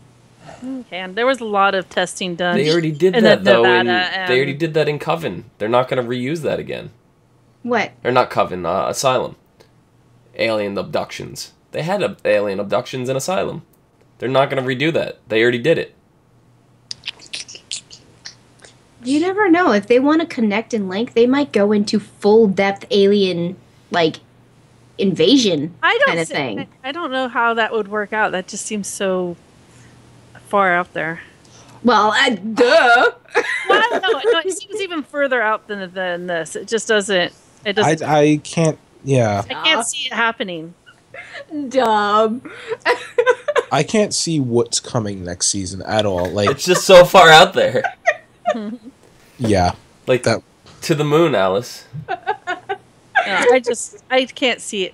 And there was a lot of testing done. They already did in that, though. Nevada They already did that in Coven. They're not going to reuse that again. What? Or not Coven, Asylum. Alien abductions. They had alien abductions in Asylum. They're not going to redo that. They already did it. You never know. If they want to connect and link, they might go into full depth alien, like, invasion kind of thing. I don't know how that would work out. That just seems so far out there. Well, duh. Well, I don't know. No, it seems even further out than this. It just doesn't. It doesn't. I can't. Yeah. I can't see it happening. Dumb. I can't see what's coming next season at all. Like, It's just so far out there. yeah. Like, That- to the moon, Alice. Yeah, I can't see it.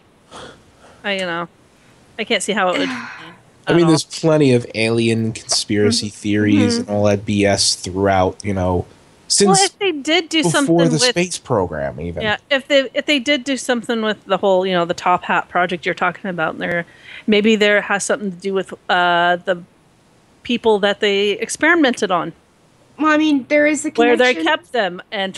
I can't see how it would. I mean, there's plenty of alien conspiracy theories and all that BS throughout, since if they did do something before the with space program, even. yeah, if they did do something with the whole the Top Hat project you're talking about, and maybe there has something to do with the people that they experimented on, Well, I mean, there is a where connection. they kept them and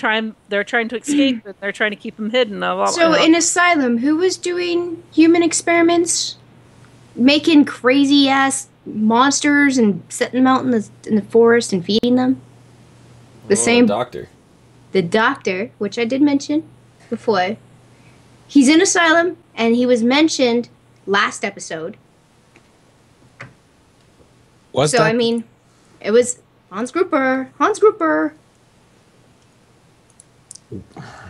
they're trying to escape and they're trying to keep them hidden. So in Asylum, who was doing human experiments, making crazy ass monsters and setting them out in the forest and feeding them? The same Doctor. The doctor, which I did mention before. He's in Asylum, and he was mentioned last episode. Was So that? I mean, it was Hans Gruber. Hans Gruber.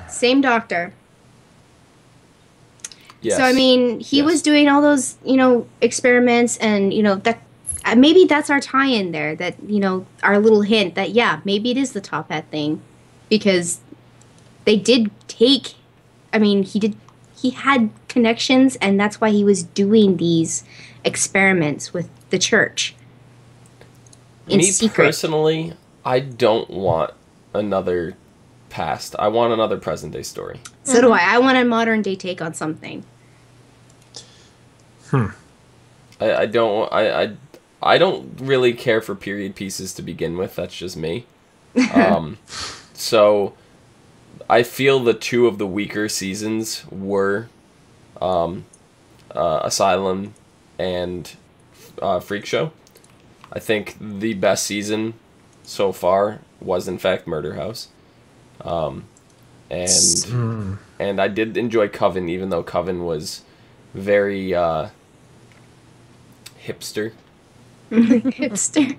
Same doctor. Yes. So I mean, he Yes. was doing all those, experiments, and that maybe that's our tie-in there. That our little hint that maybe it is the Top Hat thing, because they did take. I mean, he had connections, and that's why he was doing these experiments with the church in Me secret. personally, I don't want another past. I want another present day story. So do I. I want a modern day take on something. I don't really care for period pieces to begin with. That's just me. So I feel the two of the weaker seasons were Asylum and Freak Show. I think the best season so far was in fact Murder House. And I did enjoy Coven, even though Coven was very hipster. Hipster.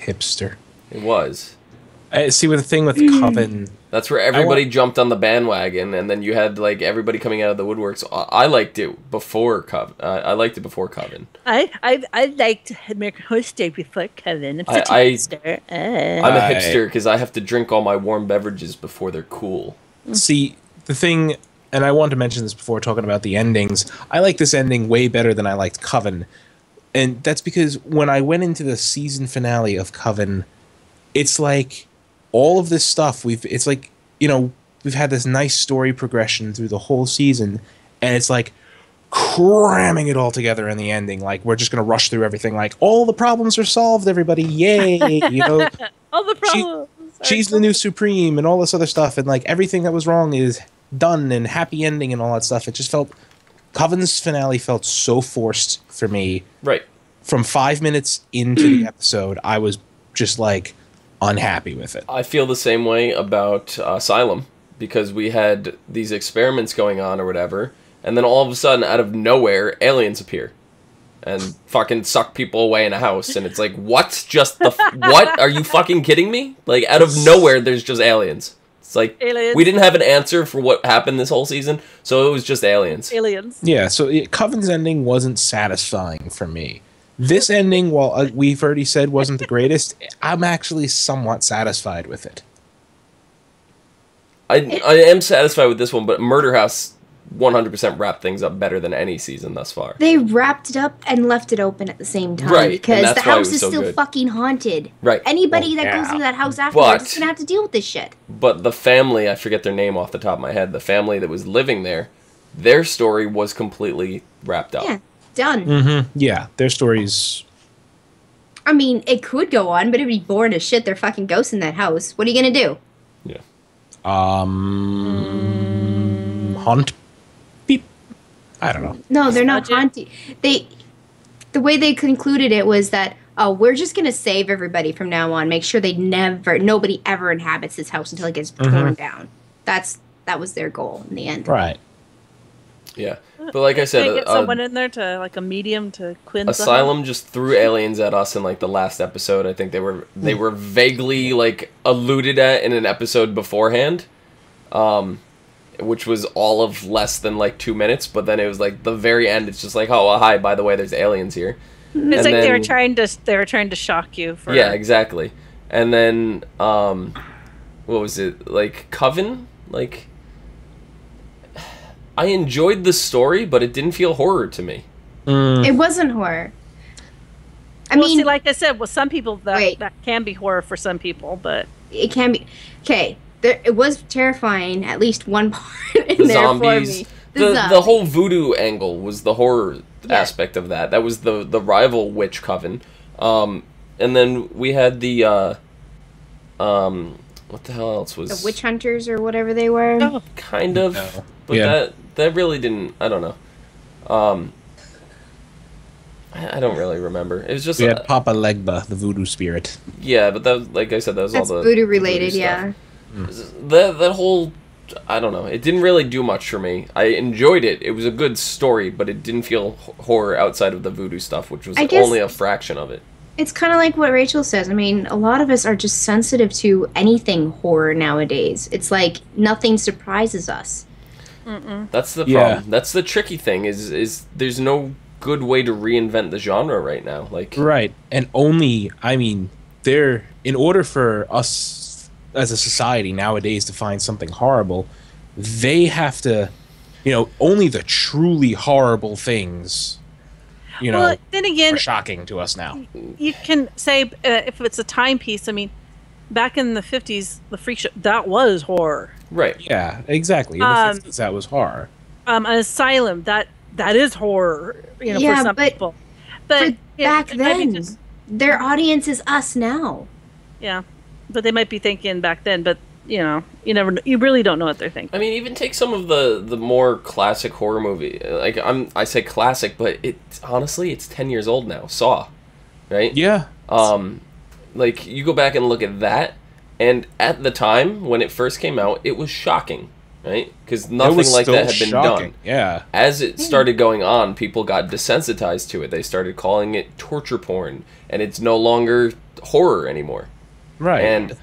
Hipster. It was. See, with the thing with Coven, That's where everybody jumped on the bandwagon, and then you had like everybody coming out of the woodworks. I liked it before Coven. I liked it before Coven. I liked American Horror Story before Coven. I'm such a hipster. I'm a hipster because I have to drink all my warm beverages before they're cool. see, the thing, and I wanted to mention this before talking about the endings, I like this ending way better than I liked Coven. And that's because when I went into the season finale of Coven, it's like all of this stuff it's like, we've had this nice story progression through the whole season, and it's like cramming it all together in the ending. Like, we're just going to rush through everything. Like, all the problems are solved, everybody. Yay. All the problems. She's the new Supreme and all this other stuff. And like everything that was wrong is done and happy ending and all that stuff. It just felt, Coven's finale felt so forced for me. Right. From 5 minutes into the episode, I was just like unhappy with it. I feel the same way about Asylum, because we had these experiments going on or whatever, and then all of a sudden, out of nowhere, aliens appear and fucking suck people away in a house, and it's like, what? What? Are you fucking kidding me? Like, out of nowhere, there's just aliens. It's like Aliens. we didn't have an answer for what happened this whole season, so it was just aliens. Aliens. Yeah, so Coven's ending wasn't satisfying for me. This ending, while we've already said wasn't the greatest, I'm actually somewhat satisfied with it. I am satisfied with this one, but Murder House 100% wrapped things up better than any season thus far. They wrapped it up and left it open at the same time. Right, and Because that's the why it house was is so still good. fucking haunted. Right. Anybody that yeah. goes into that house afterwards is going to have to deal with this shit. But the family, I forget their name off the top of my head, the family that was living there, their story was completely wrapped up. Yeah, done. Mm-hmm. Yeah, their stories... I mean, it could go on, but it'd be boring as shit. They're fucking ghosts in that house. What are you going to do? Yeah. Haunt people? I don't know. No, they're not Budget? haunted. The way they concluded it was that, oh, we're just gonna save everybody from now on. Make sure nobody ever inhabits this house until it gets torn down. That was their goal in the end. Right. Yeah. But like I said, They get someone in there to like a medium to cleanse the house. Asylum just threw aliens at us in like the last episode. I think they were vaguely like alluded at in an episode beforehand. Which was all of less than like 2 minutes, but then it was like the very end. It's just like, oh, well, hi, by the way, there's aliens here. It's like they were trying to shock you. For Yeah, exactly. And then what was it, like Coven? Like, I enjoyed the story, but it didn't feel horror to me. It wasn't horror. I Well, mean, see, like I said, with some people Wait. that can be horror for some people, but it can be. Okay, it was terrifying. At least one part in The there zombies, for me. the whole voodoo angle was the horror Yeah. aspect of that. That was the rival witch coven. And then we had the what the hell else was The witch hunters or whatever they were. oh, kind of, No. but Yeah. that really didn't. I don't know. I don't really remember. It was just We had Papa Legba, the voodoo spirit. yeah, but that was, like I said, that was That's all the voodoo related, stuff. yeah. That whole, I don't know. It didn't really do much for me. I enjoyed it. It was a good story, but it didn't feel horror outside of the voodoo stuff, which was I guess- only a fraction of it. It's kind of like what Rachel says. I mean, a lot of us are just sensitive to anything horror nowadays. It's like nothing surprises us. That's the Yeah. problem. That's the tricky thing. Is there's no good way to reinvent the genre right now. Like Right. And in order for us as a society nowadays to find something horrible, they have to, only the truly horrible things, well, then again, are shocking to us now. you can say if it's a timepiece. I mean, back in the 50s, the freak show that was horror. right. Yeah, exactly. In the 50s, that was horror. An asylum that is horror. Yeah, for some but people. But Back it might be then, just- their audience is us now. yeah, but they might be thinking back then. But you never. You really don't know what they're thinking. I mean, even take some of the more classic horror movie. Like I say classic, but honestly it's 10 years old now. Saw, right? Yeah. Like you go back and look at that, and at the time when it first came out, it was shocking, right? Because It nothing was like still that had been shocking. done. Yeah. As it started going on, people got desensitized to it. They started calling it torture porn, and it's no longer horror anymore. Right. And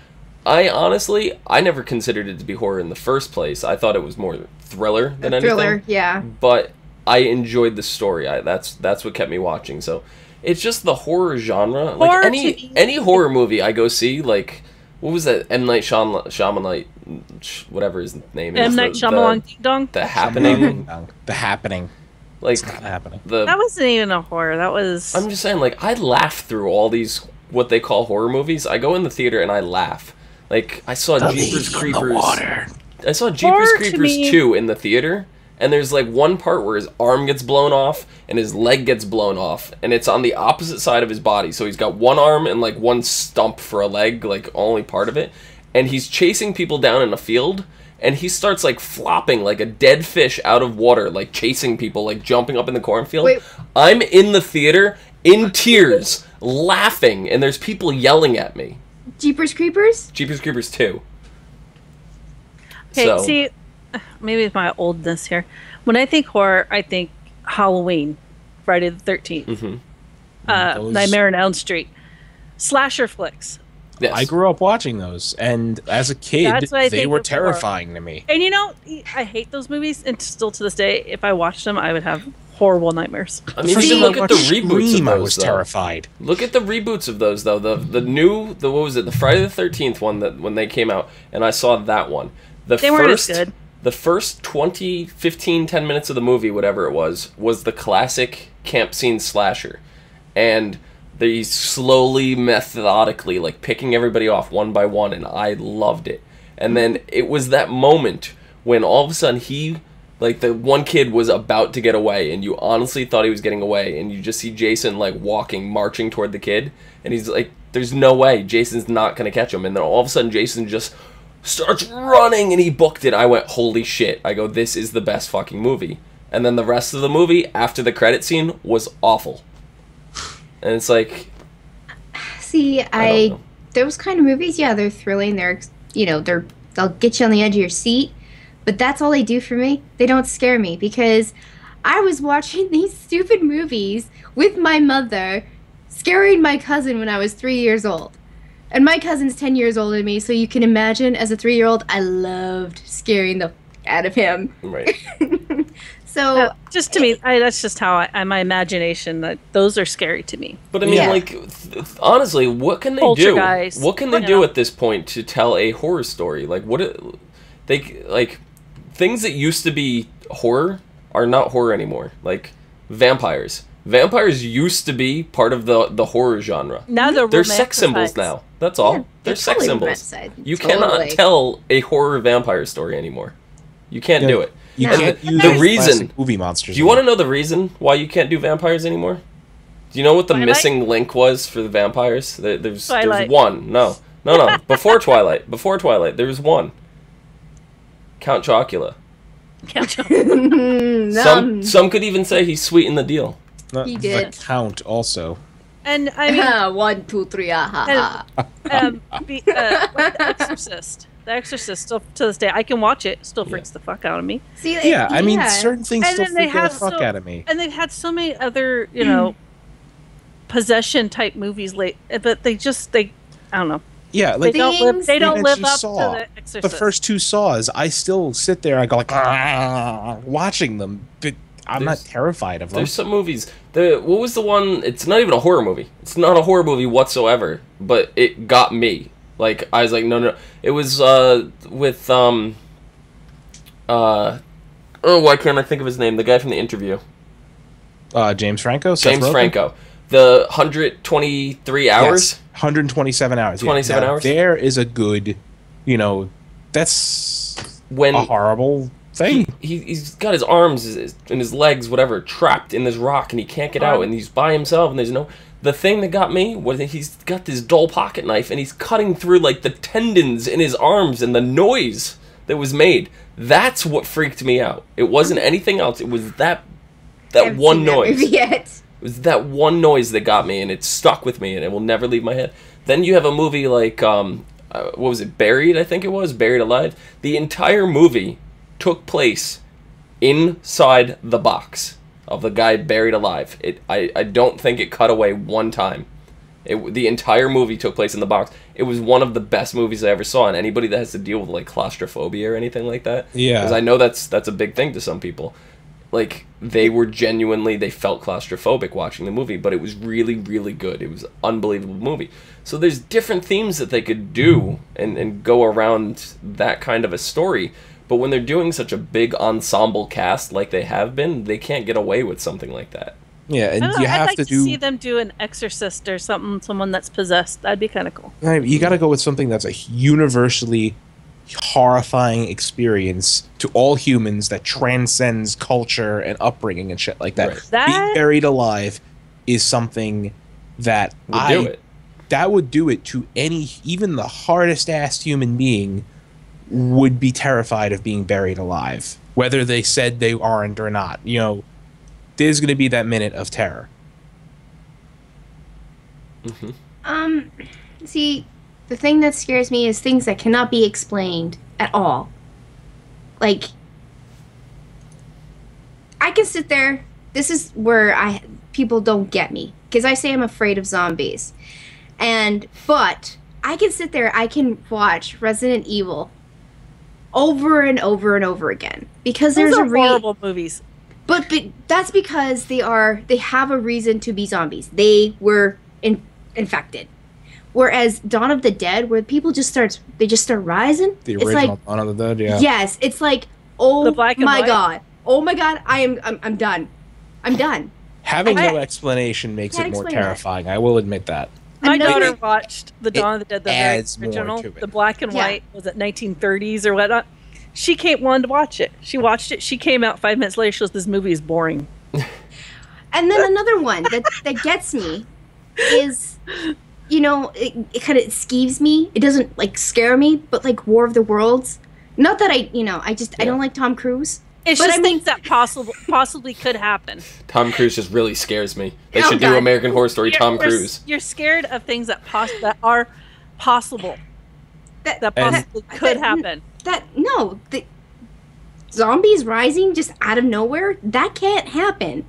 I never considered it to be horror in the first place. I thought it was more thriller than anything. Thriller, yeah. But I enjoyed the story. That's what kept me watching. So it's just the horror genre. Horror Like to me- any horror movie I go see, like what was that? M. Night Shyamalan, whatever his name is. M. Night Shyamalan Ding Dong. The Happening. The Happening. Like It's not happening. That wasn't even a horror. That was. I'm just saying, like, I laugh through all these what they call horror movies. I go in the theater and I laugh. Like, I saw Jeepers Creepers. I saw Jeepers Horror to Creepers me- 2 in the theater, and there's like one part where his arm gets blown off and his leg gets blown off, and it's on the opposite side of his body. So he's got one arm and like one stump for a leg, like only part of it, and he's chasing people down in a field. And he starts, like, flopping like a dead fish out of water, like, chasing people, like, jumping up in the cornfield. Wait. I'm in the theater, in tears, laughing, and there's people yelling at me. Jeepers Creepers? Jeepers Creepers 2. Okay, So- see, maybe it's my oldness here. When I think horror, I think Halloween, Friday the 13th, Mm-hmm. Those- Nightmare on Elm Street, slasher flicks. Yes. I grew up watching those, and as a kid, That's what I they think were before. terrifying to me. And I hate those movies, and still to this day, if I watched them, I would have horrible nightmares. I mean, First even time look I at the watched reboots of Scream, those, I was though. terrified. Look at the reboots of those, though. The what was it? The Friday the 13th one that when they came out, and I saw that one. They weren't as good. The first 20, 15, 10 minutes of the movie, whatever it was the classic camp scene slasher. And they slowly, methodically, like, picking everybody off one by one, and I loved it. And then it was that moment when all of a sudden the one kid was about to get away, and you honestly thought he was getting away, and you just see Jason, like, marching toward the kid, and he's like, there's no way, Jason's not gonna catch him. And then all of a sudden, Jason just starts running, and he booked it. I went, holy shit. I go, this is the best fucking movie. And then the rest of the movie, after the credit scene, was awful. And it's like... See, those kind of movies, yeah, they're thrilling. They'll get you on the edge of your seat. But that's all they do for me. They don't scare me because I was watching these stupid movies with my mother, scaring my cousin when I was 3 years old. And my cousin's 10 years older than me, so you can imagine, as a 3-year-old, I loved scaring the out of him. Right. So just to me, that's just how my imagination, that those are scary to me. But I mean, like, honestly, what can they do? What can they do at this point to tell a horror story? Like, things that used to be horror are not horror anymore. Like, vampires. Vampires used to be part of the horror genre. Now they're sex symbols now. That's all. Yeah, they're sex totally symbols. You cannot tell a horror vampire story anymore. You can't do it. You can't use the reason movie monsters. Do you want to know the reason why you can't do vampires anymore? Do you know what the missing link was for the vampires? There's one. No. Before Twilight. There's one. Count Chocula. Some could even say he sweetened the deal. He did. The Count also. And I mean, 1, 2, 3, The Exorcist. The Exorcist, still to this day, I can watch it. Still freaks the fuck out of me. See, I mean, certain things still freak the fuck out of me. And they've had so many other, possession type movies late, but I don't know. Yeah, like they don't live up to the Exorcist. The first two Saws, I still sit there. I go like, watching them, but I'm not terrified of them. There's some movies. What was the one? It's not even a horror movie. It's not a horror movie whatsoever. But it got me. Like, I was like, no. It was with why can't I think of his name? The guy from The Interview. James Franco. James Franco. The 123 hours. Yes, 127 hours. 27 hours. There is a good, that's when a horrible thing. He's got his arms and his legs, whatever, trapped in this rock, and he can't get out, and he's by himself, and there's no... The thing that got me was that he's got this dull pocket knife, and he's cutting through, like, the tendons in his arms, and the noise that was made. That's what freaked me out. It wasn't anything else. It was that one noise. It was that one noise that got me, and it stuck with me, and it will never leave my head. Then you have a movie like, what was it, Buried, I think it was? Buried Alive? The entire movie took place inside the box of the guy buried alive. I don't think it cut away one time. The entire movie took place in the box. It was one of the best movies I ever saw, and anybody that has to deal with, like, claustrophobia or anything like that, because I know that's a big thing to some people. Like, they felt claustrophobic watching the movie, but it was really, really good. It was an unbelievable movie. So there's different themes that they could do and go around that kind of a story. But when they're doing such a big ensemble cast like they have been, they can't get away with something like that. Yeah, and you have I'd like to see them do an exorcist or something, someone that's possessed. That'd be kind of cool. You got to go with something that's a universally horrifying experience to all humans that transcends culture and upbringing and shit like that. Right. Being buried alive is something that would do it to even the hardest ass human being would be terrified of being buried alive, whether they said they aren't or not. There's going to be that minute of terror. See, the thing that scares me is things that cannot be explained at all. Like, I can sit there. This is where people don't get me, because I say I'm afraid of zombies, but I can sit there, I can watch Resident Evil over and over and over again because Those there's are a horrible movies. But that's because they have a reason to be zombies. They were infected. Whereas Dawn of the Dead, where people just start rising. The it's original like, Dawn of the Dead, yeah. Yes, it's like, oh The black and my white? god, oh my god, I'm done. I'm done. Having I- no explanation makes Can't it more explain that. terrifying. I will admit that. My Another- daughter watched the Dawn of the Dead, the very adds more original, to it. the black and Yeah. white, was it 1930s or whatnot? She wanted to watch it. She watched it. She came out 5 minutes later. She goes, "This movie is boring." And then another one that gets me is, you know, it kind of skeeves me. It doesn't like scare me, but like War of the Worlds. Not that I don't like Tom Cruise. It's But just I mean- things that possibly could happen. Tom Cruise just really scares me. They Oh, should do God. American Horror Story Tom Cruise. You're scared of things that are possible. That possibly could happen. The zombies rising just out of nowhere, that can't happen.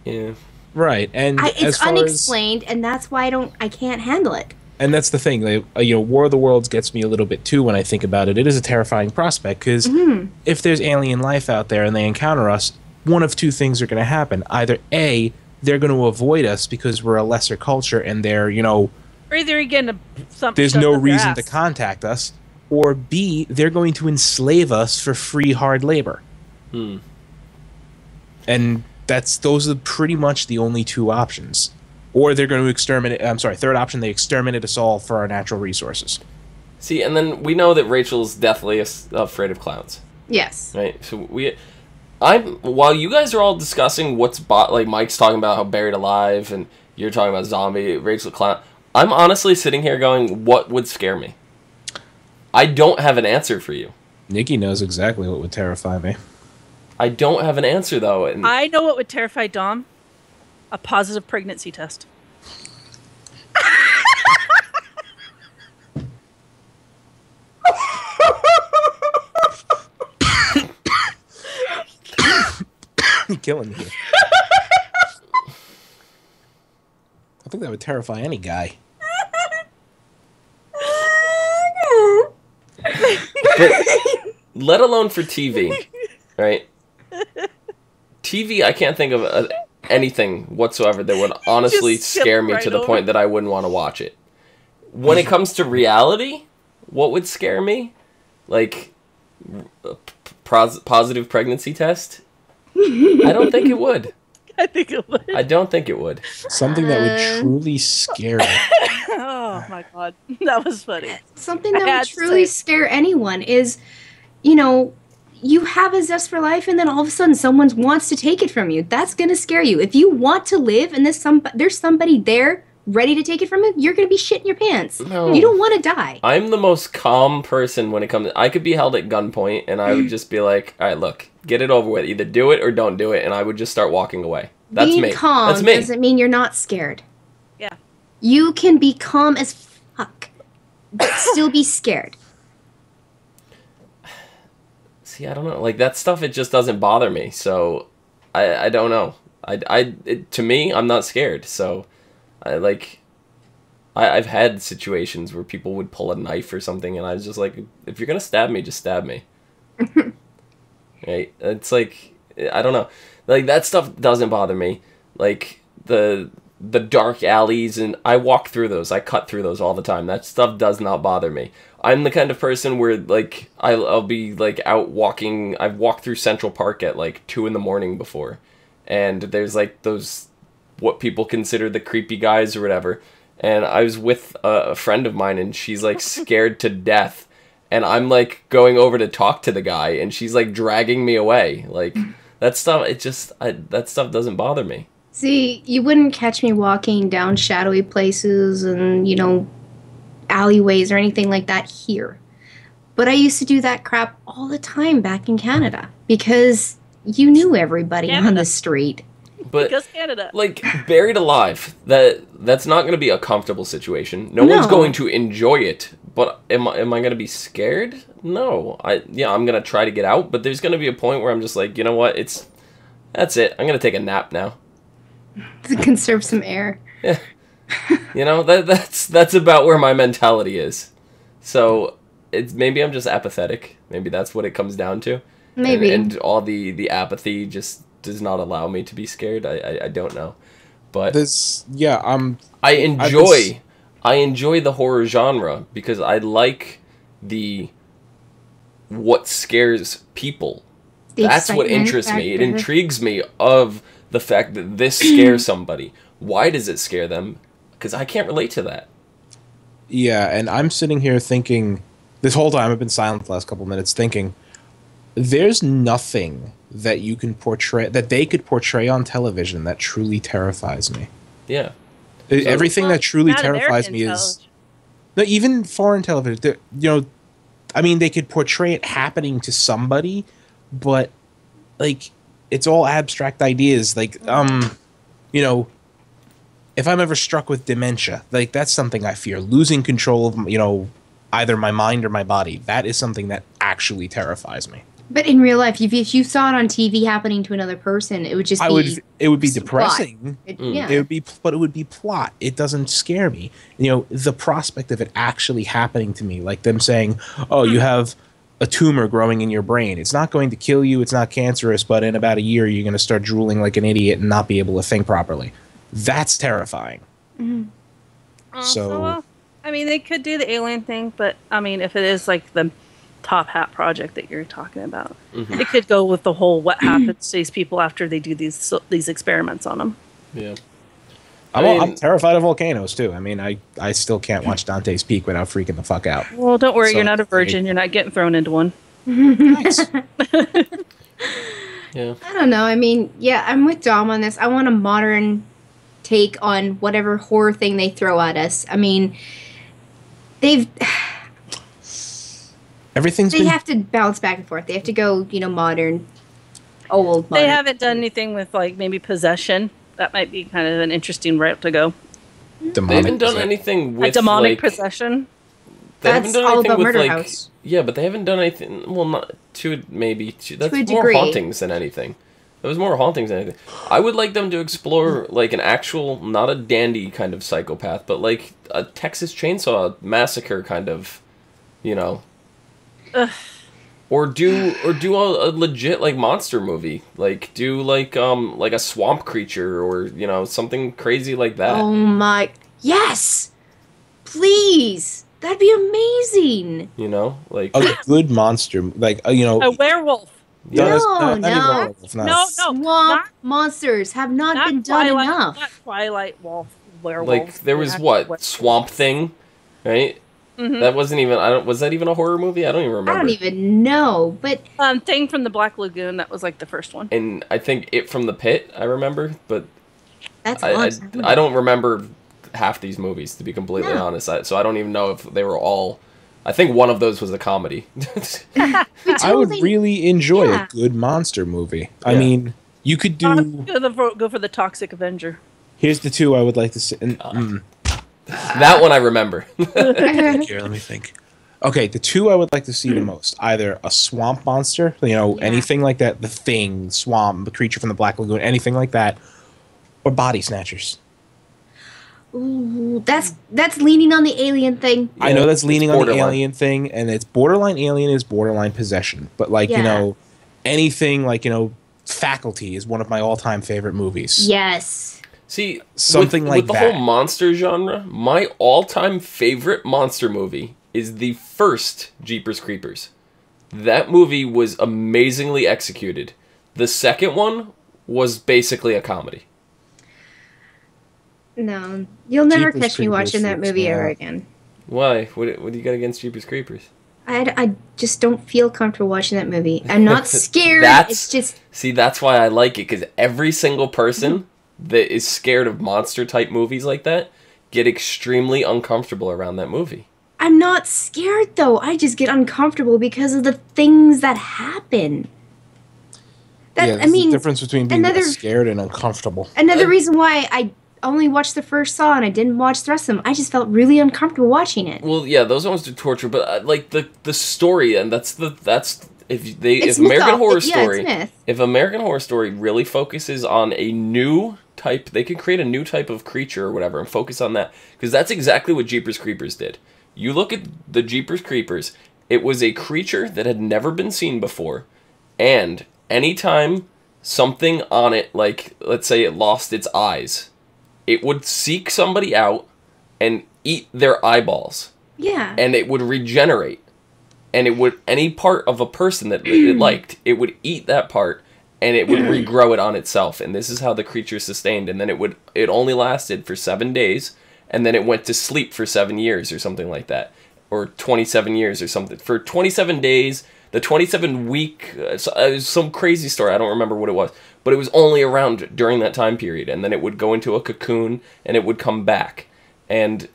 Yeah. Right, and as It's far unexplained, and that's why I can't handle it. and that's the thing. Like, War of the Worlds gets me a little bit too when I think about it. It is a terrifying prospect because if there's alien life out there and they encounter us, one of two things are going to happen. Either A, they're going to avoid us because we're a lesser culture and they're, Or either again, there's no reason to contact us, or B, they're going to enslave us for free hard labor. And those are pretty much the only two options. Or they're going to exterminate. I'm sorry, third option, they exterminate us all for our natural resources. See, and then we know that Rachel's deathly afraid of clowns, Yes. right? So while you guys are all discussing like Mike's talking about how buried alive, and you're talking about zombie, Rachel clown, I'm honestly sitting here going, what would scare me? I don't have an answer for you. Nikki knows exactly what would terrify me. I don't have an answer though, and I know what would terrify Dom: a positive pregnancy test. You're killing me. I think that would terrify any guy. but let alone for TV, right? TV, I can't think of anything whatsoever that would honestly Just skip scare me right to the over. point that I wouldn't want to watch it. When it comes to reality, what would scare me? Like a positive pregnancy test? I don't think it would. I think it would. I don't think it would. Something that would truly scare me. Oh my god, that was funny. Something I that had would to truly say. scare anyone is, you have a zest for life, and then all of a sudden someone wants to take it from you. That's gonna scare you. If you want to live, and there's somebody there ready to take it from you, you're gonna be shitting your pants. No. You don't want to die. I'm the most calm person when it comes. I could be held at gunpoint, and I would just be like, "All right, look, get it over with. Either do it or don't do it," and I would just start walking away. That's Being me. calm That's me. doesn't mean you're not scared. Yeah. You can be calm as fuck, but still be scared. See, I don't know. Like that stuff, it just doesn't bother me. So, I don't know. To me, I'm not scared. So, I've had situations where people would pull a knife or something, and I was just like, if you're gonna stab me, just stab me. Right? It's like, I don't know. Like that stuff doesn't bother me. Like the dark alleys, and I walk through those. I cut through those all the time. That stuff does not bother me. I'm the kind of person where like I'll be like out walking. I've walked through Central Park at like 2 a.m. before, and there's like those what people consider the creepy guys or whatever. And I was with a friend of mine, and she's like scared to death, and I'm like going over to talk to the guy, and she's like dragging me away. Like that stuff, that stuff doesn't bother me. See, you wouldn't catch me walking down shadowy places and, alleyways or anything like that here. But I used to do that crap all the time back in Canada because you knew everybody on Canada. the street. But Because Canada. like buried alive, that's not going to be a comfortable situation. No one's going to enjoy it. But am I going to be scared? No. I'm going to try to get out, but there's going to be a point where I'm just like, you know what? That's it. I'm going to take a nap now. To conserve some air. Yeah. You know, that's about where my mentality is. So maybe I'm just apathetic. Maybe that's what it comes down to. Maybe. And all the apathy just does not allow me to be scared. I don't know. But I enjoy the horror genre because I like what scares people. That's what interests me. It intrigues me of the fact that this scares somebody. Why does it scare them? Because I can't relate to that. Yeah, and I'm sitting here thinking, this whole time I've been silent the last couple minutes thinking, there's nothing that you can portray, that they could portray on television that truly terrifies me. Yeah. Everything that truly terrifies me is... No, even foreign television, you know, I mean, they could portray it happening to somebody, but, like, it's all abstract ideas. Like, you know, if I'm ever struck with dementia, like, that's something I fear. Losing control of, you know, either my mind or my body. That is something that actually terrifies me. But in real life, if you saw it on TV happening to another person, it would just it would be depressing. Yeah. But it would be plot. It doesn't scare me. You know, the prospect of it actually happening to me, like them saying, "Oh, you have a tumor growing in your brain. It's not going to kill you. It's not cancerous, but in about a year, you're going to start drooling like an idiot and not be able to think properly." That's terrifying. So, I mean, they could do the alien thing, but I mean, if it is like the Top Hat project that you're talking about, it could go with the whole what happens to these people after they do these experiments on them. Yeah. I'm terrified of volcanoes too. I mean, I still can't watch Dante's Peak without freaking the fuck out. Well, don't worry, you're not a virgin. You're not getting thrown into one. Nice. Yeah. I don't know. I mean, yeah, I'm with Dom on this. I want a modern take on whatever horror thing they throw at us. I mean, they have to bounce back and forth. They have to go, you know, modern, old. Modern. They haven't done anything with like maybe possession. That might be kind of an interesting route to go. They haven't done anything with a demonic like, possession. That's all about Murder House. Yeah, but they haven't done anything. Well, not to maybe to, that's to a more degree. hauntings than anything. It was more hauntings than anything. I would like them to explore like an actual, not a dandy kind of psychopath, but like a Texas Chainsaw Massacre kind of, you know. Ugh. Or do a legit like monster movie, like do like a swamp creature or you know something crazy like that. Oh my yes, please, that'd be amazing. You know, like a good monster, like you know, a werewolf. No, Swamp monsters have not been done enough. Not Twilight werewolf. Like there was Swamp Thing, right? Mm-hmm. That wasn't even. was that even a horror movie? I don't even remember. I don't even know, but Thing from the Black Lagoon. That was like the first one. And I think It from the Pit. I remember, but that's I don't remember half these movies to be completely honest. So I don't even know if they were all. I think one of those was a comedy. I would really enjoy a good monster movie. Yeah. I mean, you could do... Go for the Toxic Avenger. Here's the two I would like to see. That one I remember. Here, let me think. Okay, the two I would like to see the most. Either a swamp monster, you know, anything like that. The Thing, Swamp, the Creature from the Black Lagoon, anything like that. Or Body Snatchers. Ooh, that's leaning on the alien thing. I know that's leaning on the alien thing, and it's borderline alien is borderline possession. But like you know, anything like you know, Faculty is one of my all-time favorite movies. Yes. See, something like with the whole monster genre, my all-time favorite monster movie is the first Jeepers Creepers. That movie was amazingly executed. The second one was basically a comedy. No, you'll never catch me watching that movie ever again. Why? What do you got against Jeepers Creepers? I just don't feel comfortable watching that movie. I'm not scared. It's just... See, that's why I like it, because every single person that is scared of monster-type movies like that get extremely uncomfortable around that movie. I'm not scared, though. I just get uncomfortable because of the things that happen. There's the difference between being scared and uncomfortable. Another reason why I only watched the first Saw and I didn't watch the rest of them. I just felt really uncomfortable watching it. Well, yeah, those ones do torture, but like the story, and if American Horror Story, if American Horror Story really focuses on a new type. They could create a new type of creature or whatever and focus on that, because that's exactly what Jeepers Creepers did. You look at the Jeepers Creepers. It was a creature that had never been seen before, and anytime something on it, like let's say it lost its eyes, it would seek somebody out and eat their eyeballs. Yeah. And it would regenerate. And it would, any part of a person that it liked, it would eat that part and it would regrow it on itself. And this is how the creature sustained. And then it only lasted for 7 days, and then it went to sleep for 7 years or something like that. Or 27 years or something. For 27 days, the 27-week, it was some crazy story, I don't remember what it was. But it was only around during that time period. And then it would go into a cocoon and it would come back. And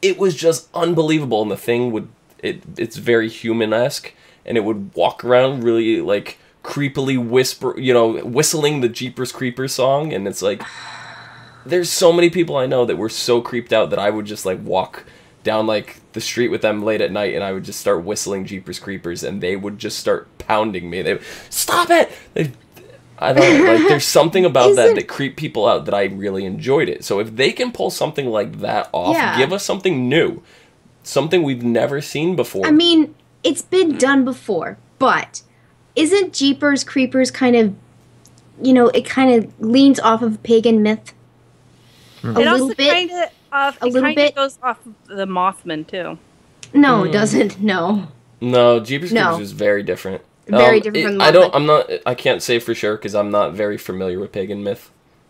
it was just unbelievable. And the thing would, it's very human-esque. And it would walk around really, like, creepily whistling the Jeepers Creepers song. And it's like, there's so many people I know that were so creeped out that I would just, like, walk down, like, the street with them late at night, and I would just start whistling Jeepers Creepers, and they would just start pounding me. They would, stop it! I don't know, like, there's something about that creeped people out that I really enjoyed it. So if they can pull something like that off, give us something new. Something we've never seen before. I mean, it's been done before, but isn't Jeepers Creepers kind of, it kind of leans off of pagan myth? A little bit? A little bit goes off of the Mothman too. No, it doesn't. No. No, Jeepers Creepers is very different. Very different from Mothman. I can't say for sure because I'm not very familiar with pagan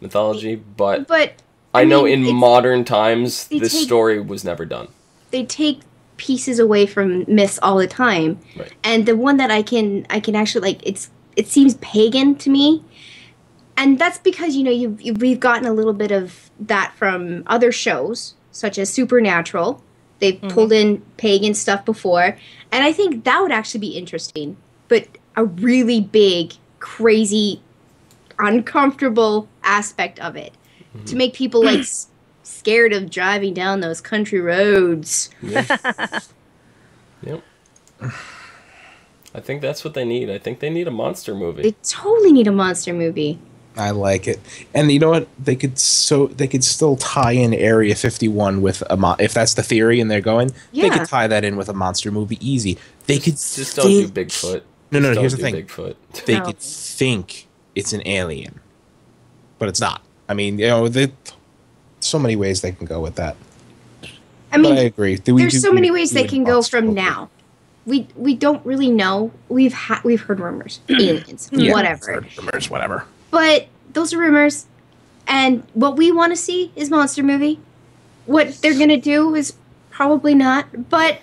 mythology, but I know mean, in modern times this story was never done. They take pieces away from myths all the time, right. And the one that I can actually like, it seems pagan to me. And that's because, we've gotten a little bit of that from other shows, such as Supernatural. They've pulled in pagan stuff before. And I think that would actually be interesting. But a really big, crazy, uncomfortable aspect of it. To make people, like, scared of driving down those country roads. Yeah. Yep. I think that's what they need. I think they need a monster movie. They totally need a monster movie. I like it. And you know what? They could still tie in Area 51 with if that's the theory and they're going, they could tie that in with a monster movie easy. They could just don't do Bigfoot. No, here's the thing. Bigfoot. They could think it's an alien. But it's not. I mean, so many ways they can go with that. I mean, but I agree. There's so many ways they can go from now. We don't really know. We've heard rumors, aliens, whatever. Heard rumors, whatever. But those are rumors, and what we want to see is monster movie. What they're gonna do is probably not. But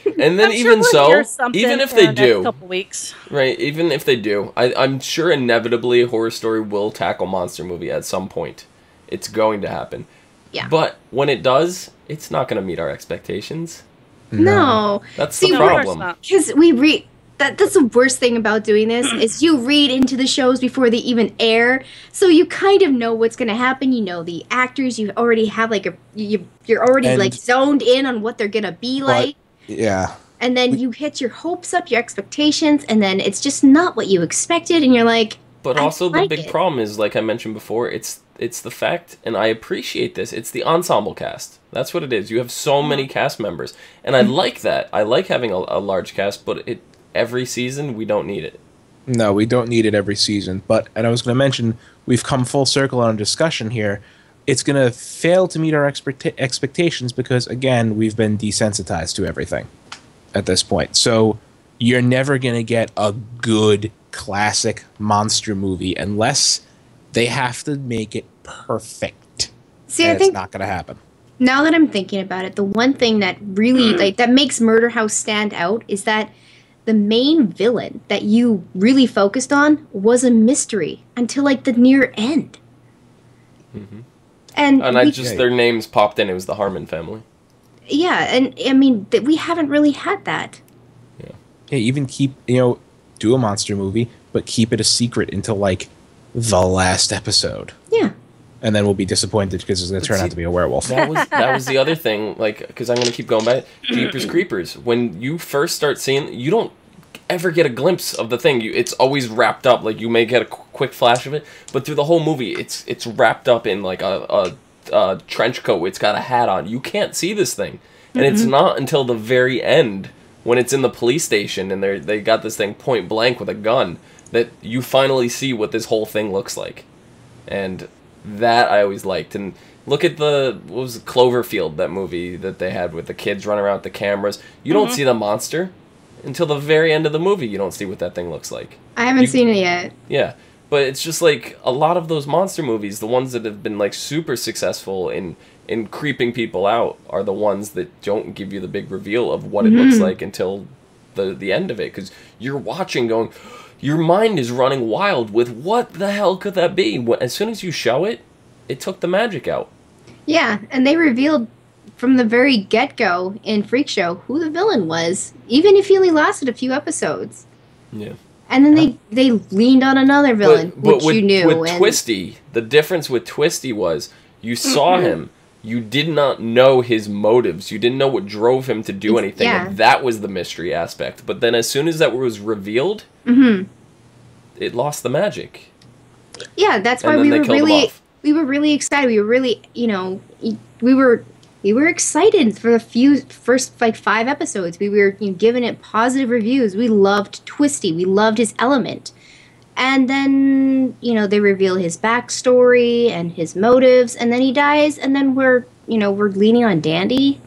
and then even if they do, couple weeks, right? Even if they do, I'm sure inevitably Horror Story will tackle monster movie at some point. It's going to happen. Yeah. But when it does, it's not going to meet our expectations. No. That's the problem. Because we read... That's the worst thing about doing this, is you read into the shows before they even air, so you kind of know what's going to happen. You know the actors, you already have, like, you're already, like, zoned in on what they're going to be like. Yeah. And then you hit your hopes up, your expectations, and then it's just not what you expected, and you're like... But also the big problem is, like I mentioned before, it's the fact, and I appreciate this, it's the ensemble cast. That's what it is. You have so many cast members. And I like that. I like having a large cast, but every season, we don't need it. No, we don't need it every season. And I was going to mention, we've come full circle on a discussion here. It's going to fail to meet our expectations because, again, we've been desensitized to everything at this point. So you're never going to get a good classic monster movie unless they have to make it perfect. See, and I think it's not going to happen. Now that I'm thinking about it, the one thing that really that makes Murder House stand out is that the main villain that you really focused on was a mystery until, like, the near end. Mm-hmm. And their names popped in. It was the Harmon family. Yeah, and I mean, we haven't really had that. Yeah, even do a monster movie, but keep it a secret until, like, the last episode. Yeah. And then we'll be disappointed because it's going to turn out to be a werewolf. That was the other thing, like, because I'm going to keep going by it. Jeepers Creepers. When you first start seeing, ever get a glimpse of the thing. It's always wrapped up. Like, you may get a quick flash of it, but through the whole movie, it's wrapped up in like a trench coat. It's got a hat on. You can't see this thing, and it's not until the very end when it's in the police station and they got this thing point blank with a gun that you finally see what this whole thing looks like, and that I always liked. And look at what was it, Cloverfield, that movie that they had with the kids running around with the cameras. You don't see the monster until the very end of the movie. You don't see what that thing looks like. I haven't seen it yet. Yeah, but it's just like a lot of those monster movies, the ones that have been like super successful in creeping people out, are the ones that don't give you the big reveal of what it looks like until the end of it, because you're watching going, your mind is running wild with what the hell could that be. As soon as you show it, it took the magic out. Yeah, and they revealed from the very get-go in Freak Show who the villain was, even if he only lasted a few episodes. Yeah. And then they leaned on another villain, which you knew. With Twisty, the difference with Twisty was you saw him, you did not know his motives, you didn't know what drove him to do anything. Yeah. And that was the mystery aspect. But then as soon as that was revealed, it lost the magic. Yeah, that's why we were really excited. We were really, we were excited for the first 5 episodes. We were giving it positive reviews. We loved Twisty. We loved his element. And then, they reveal his backstory and his motives, and then he dies, and then we're leaning on Dandy.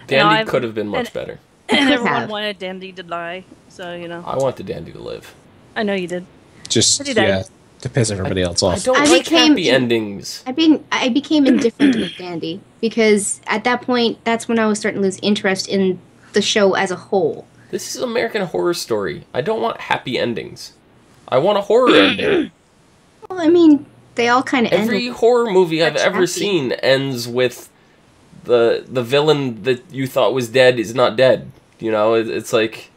Dandy could have been much better. And everyone wanted Dandy to die, so, I wanted Dandy to live. I know you did. Just, to piss everybody else off. I don't like happy endings. I became indifferent with Dandy, because at that point, that's when I was starting to lose interest in the show as a whole. This is American Horror Story. I don't want happy endings. I want a horror ending. Well, I mean, they all kind of end. Every horror movie I've ever seen ends with the villain that you thought was dead is not dead. It's like,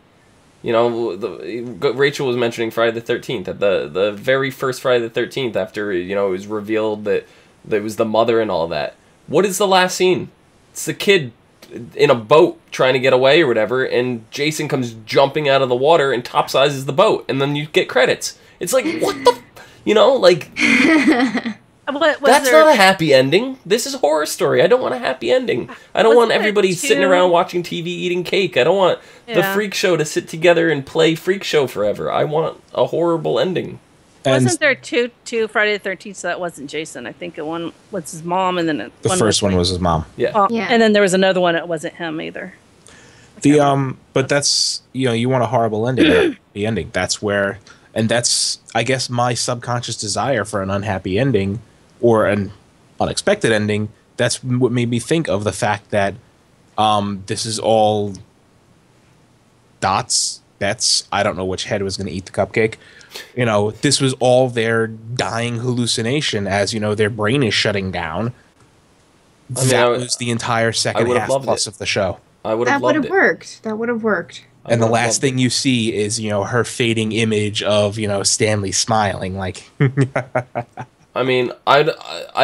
Rachel was mentioning Friday the 13th. At the very first Friday the 13th, after it was revealed that it was the mother and all that. What is the last scene? It's the kid in a boat trying to get away or whatever, and Jason comes jumping out of the water and topsizes the boat, and then you get credits. It's like, what the... That's not a happy ending. This is a horror story. I don't want a happy ending. I don't want everybody sitting around watching TV eating cake. I don't want the Freak Show to sit together and play Freak Show forever. I want a horrible ending. Wasn't there two Friday the 13th, so that wasn't Jason? I think one was his mom, and then the first one was his mom. Yeah. And then there was another one that wasn't him either. But that's you want a horrible ending. The ending. That's where, and that's, I guess, my subconscious desire for an unhappy ending or an unexpected ending. That's what made me think of the fact that this is all dots. That's, I don't know which head was going to eat the cupcake. This was all their dying hallucination as, their brain is shutting down. That was the entire second half plus of the show. I would have loved it. That would have worked. And the last thing you see is, her fading image of, Stanley smiling like... I mean, I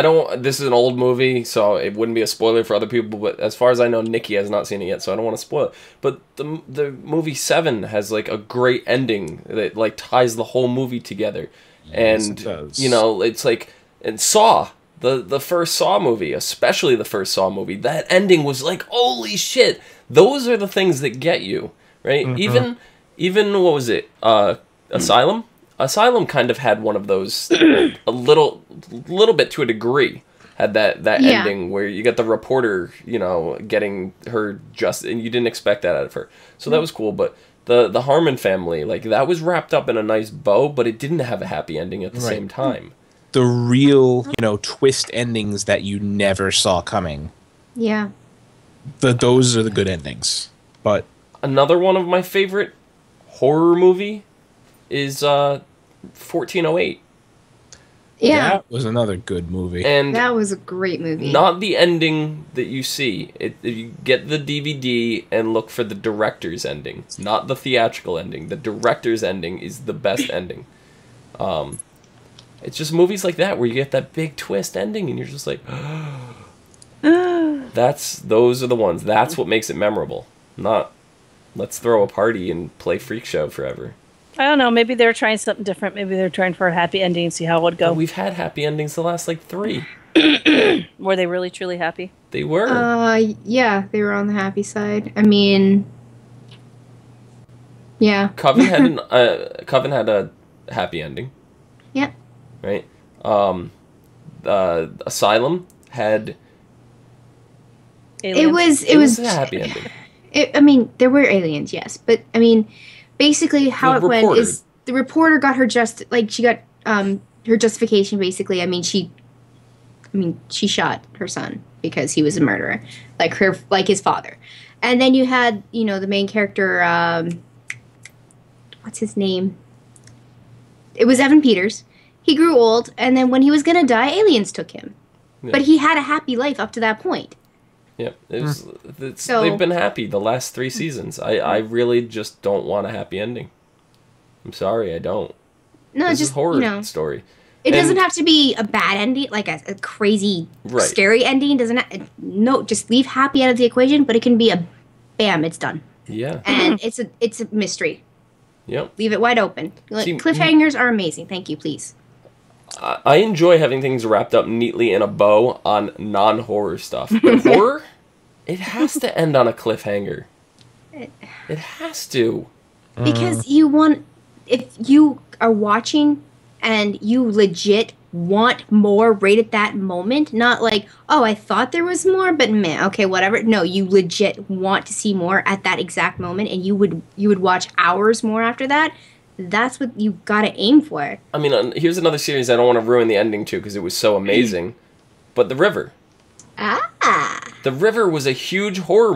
don't... This is an old movie, so it wouldn't be a spoiler for other people, but as far as I know, Nikki has not seen it yet, so I don't want to spoil it. But the movie 7 has, like, a great ending that, like, ties the whole movie together. Yes, and, it does. It's like... And Saw, the first Saw movie, especially the first Saw movie, that ending was like, holy shit! Those are the things that get you, right? Even, what was it? Asylum? Asylum kind of had one of those, a little bit to a degree, had that ending where you get the reporter, getting her and you didn't expect that out of her. So that was cool, but the Harmon family, like, that was wrapped up in a nice bow, but it didn't have a happy ending at the same time. The real, twist endings that you never saw coming. Yeah. Those are the good endings. But another one of my favorite horror movie is 1408. Yeah. That was another good movie. And that was a great movie. Not the ending that you see. You get the DVD and look for the director's ending. Not the theatrical ending. The director's ending is the best ending. It's just movies like that where you get that big twist ending and you're just like... Those are the ones. That's what makes it memorable. Not let's throw a party and play Freak Show forever. I don't know. Maybe they're trying something different. Maybe they're trying for a happy ending and see how it would go. But we've had happy endings the last, like, 3. Were they really, truly happy? They were. Yeah, they were on the happy side. I mean, yeah. Coven had a happy ending. Yeah. Right? Asylum had... Aliens. It was a happy ending. I mean, there were aliens, yes, but I mean, basically how it went is the reporter got her she got her justification. Basically, I mean, she shot her son because he was a murderer, like his father, and then you had the main character, what's his name? It was Evan Peters. He grew old, and then when he was gonna die, aliens took him, but he had a happy life up to that point. Yeah, they've been happy the last 3 seasons. I really just don't want a happy ending. I'm sorry, I don't. No, this just is a horror story. It doesn't have to be a bad ending, like a crazy, scary ending. Just leave happy out of the equation. But it can be a, bam, it's done. Yeah, and it's a mystery. Yep. Leave it wide open. Cliffhangers are amazing. Thank you, please. I enjoy having things wrapped up neatly in a bow on non-horror stuff. But horror, it has to end on a cliffhanger. It has to. Because if you are watching and you legit want more right at that moment, not like, oh, I thought there was more, but man, okay, whatever. No, you legit want to see more at that exact moment, and you would watch hours more after that. That's what you gotta aim for. I mean, here's another series I don't want to ruin the ending to because it was so amazing, but The River. The River was a huge horror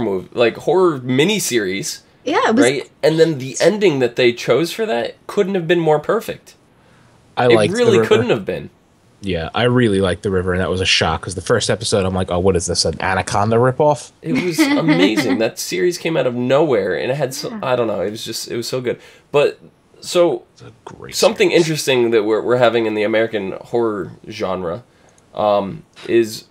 horror miniseries. Yeah, it was right. And then the ending that they chose for that couldn't have been more perfect. It really couldn't have been. Yeah, I really liked The River, and that was a shock because the first episode, I'm like, oh, what is this? An Anaconda ripoff? It was amazing. That series came out of nowhere, and it had I don't know. It was so good, but. So, something interesting that we're having in the American horror genre is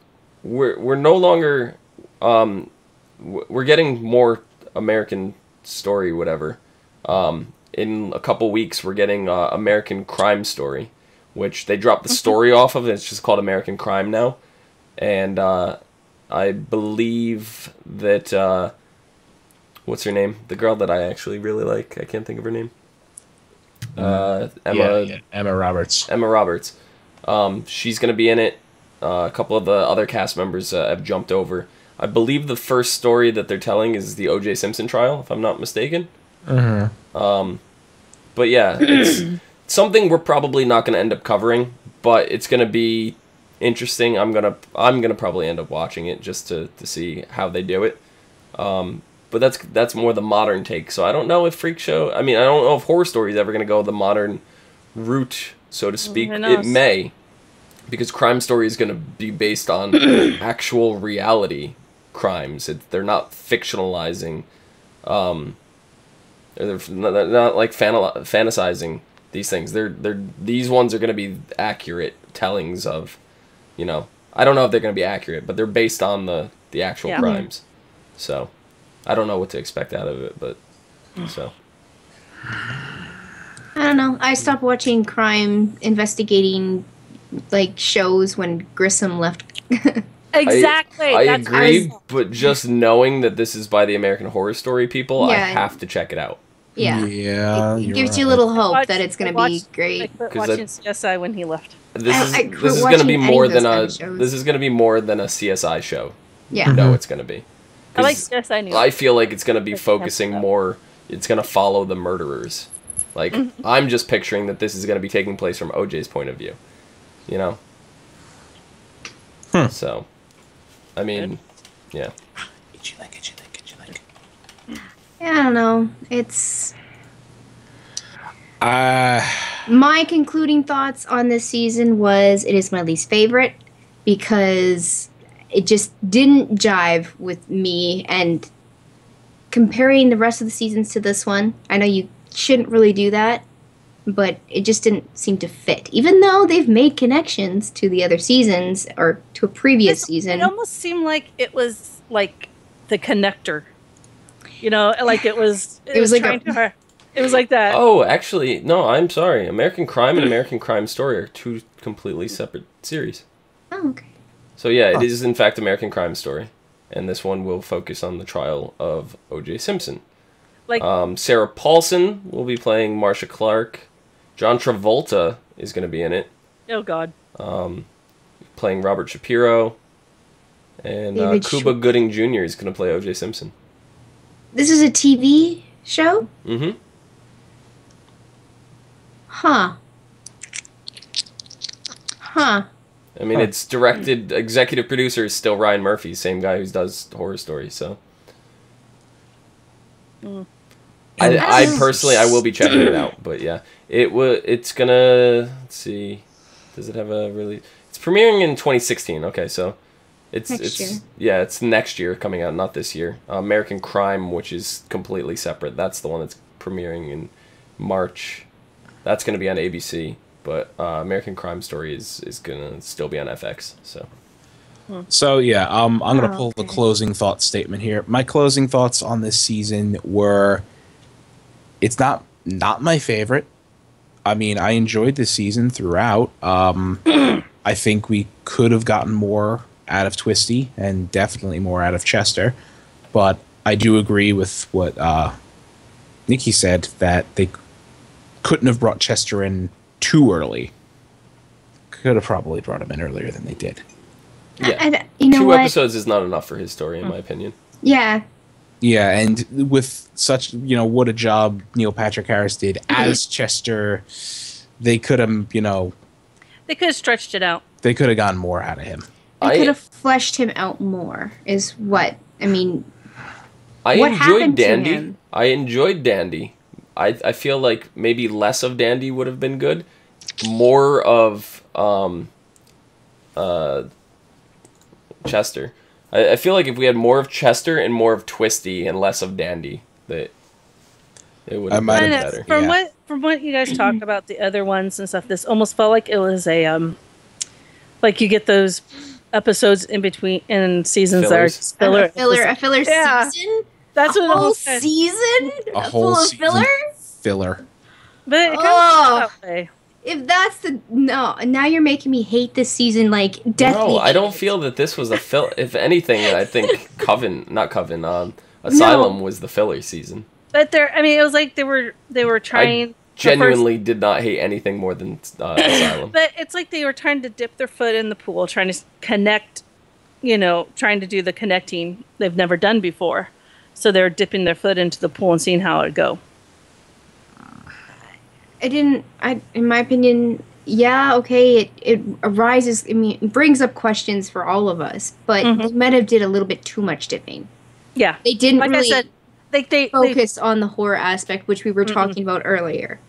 we're no longer we're getting more American Story, whatever. In a couple weeks, we're getting American Crime Story, which they dropped the story off of. It's just called American Crime now, and I believe that what's her name? The girl that I actually really like. I can't think of her name. Emma Roberts. Emma Roberts. She's going to be in it. A couple of the other cast members have jumped over. I believe the first story that they're telling is the O.J. Simpson trial, if I'm not mistaken. Mm-hmm. But yeah, it's something we're probably not going to end up covering, but it's going to be interesting. I'm gonna probably end up watching it just to see how they do it. But that's more the modern take. So I don't know if Freak Show... I mean, I don't know if Horror Story is ever going to go the modern route, so to speak. It may. Because Crime Story is going to be based on actual reality crimes. They're not fictionalizing... they're not like fantasizing these things. These ones are going to be accurate tellings of... I don't know if they're going to be accurate, but they're based on the actual crimes. So... I don't know what to expect out of it, but so. I don't know. I stopped watching crime investigating shows when Grissom left. Exactly. I agree, but just knowing that this is by the American Horror Story people, I have to check it out. Yeah. Yeah. It gives you a little hope that it's going to be great. I quit watching CSI when he left. This is going to be more than a CSI show. Yeah. You know it's going to be. I like CSI New York. I feel like it's going to be focusing more. It's going to follow the murderers. I'm just picturing that this is going to be taking place from OJ's point of view. So, I mean, yeah. Get you like. Yeah, I don't know. It's... My concluding thoughts on this season was it is my least favorite because it just didn't jive with me, and comparing the rest of the seasons to this one, I know you shouldn't really do that, but it just didn't seem to fit. Even though they've made connections to the other seasons or to a previous season. It almost seemed like it was like the connector. You know, like it was like trying too hard. It was like that. Oh, actually, no, I'm sorry. American Crime and American Crime Story are two completely separate series. Oh, okay. So yeah, it is in fact American Crime Story, and this one will focus on the trial of O.J. Simpson. Like Sarah Paulson will be playing Marcia Clark. John Travolta is going to be in it. oh god. Playing Robert Shapiro. And David Cuba Gooding Jr. is going to play O.J. Simpson. This is a TV show? Mm-hmm. Huh. Huh. I mean, it's directed, executive producer is still Ryan Murphy, same guy who does Horror Story, so. I personally, I will be checking it out, but yeah. It's gonna, let's see, does it have a really, it's premiering in 2016, okay, so. Next year. Yeah, it's next year coming out, not this year. American Crime, which is completely separate, that's the one that's premiering in March. That's gonna be on ABC. But American Crime Story is gonna still be on FX. So yeah, I'm gonna pull the closing thought statement here. My closing thoughts on this season were, it's not my favorite. I mean, I enjoyed this season throughout. I think we could have gotten more out of Twisty and definitely more out of Chester, but I do agree with what Nikki said, that they couldn't have brought Chester in too early. Could have probably brought him in earlier than they did. Yeah, you know 2 what? episodes is not enough for his story, in my opinion. Yeah. Yeah, and with such, what a job Neil Patrick Harris did as Chester, they could have, They could have stretched it out. they could have gotten more out of him. They could have fleshed him out more, is what, I mean, I what enjoyed happened to Dandy. him? I enjoyed Dandy. I feel like maybe less of Dandy would have been good. More of Chester. I feel like if we had more of Chester and more of Twisty and less of Dandy, that it would have might been have- better. From what you guys talked about the other ones and stuff, this almost felt like it was a like you get those episodes in between in seasons that are Fillers. filler. a filler Yeah. season? That's A what it whole almost season? A whole full of season filler? filler. But it kind Oh. of that way. If that's the no, now you're making me hate this season like deathly. No, I don't hate it. feel that this was a fill. If anything, I think Asylum was the filler season. But it was like they were trying. Genuinely did not hate anything more than Asylum. But it's like they were trying to dip their foot in the pool, trying to connect, trying to do the connecting they've never done before. So they're dipping their foot into the pool and seeing how it'd go. In my opinion, yeah, okay, it arises, it brings up questions for all of us, but they might have did a little bit too much dipping. Yeah. They didn't Like really I said, they focus on the horror aspect, which we were talking about earlier.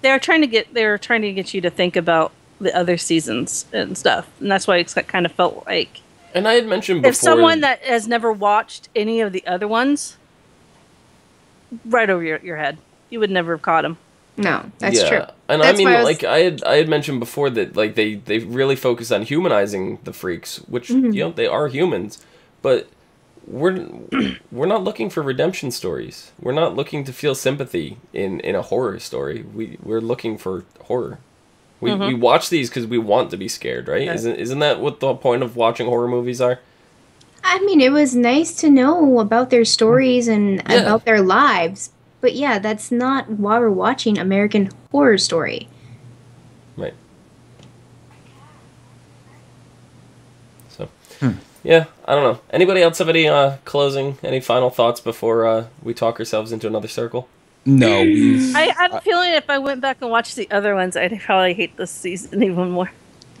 they were trying to get you to think about the other seasons and stuff. And that's why it's kind of felt like And I had mentioned before. if someone that has never watched any of the other ones, right over your head, you would never have caught them. No, that's true. And That's I mean, why I was- like I had mentioned before that like they really focus on humanizing the freaks, which they are humans, but we're not looking for redemption stories. We're not looking to feel sympathy in a horror story. We're looking for horror. We watch these because we want to be scared, right? Yeah. Isn't that what the point of watching horror movies are? I mean, it was nice to know about their stories and about their lives. But yeah, that's not why we're watching American Horror Story. Right. So, yeah, I don't know. Anybody else have any any final thoughts before we talk ourselves into another circle? No, I have a feeling if I went back and watched the other ones, I'd probably hate this season even more.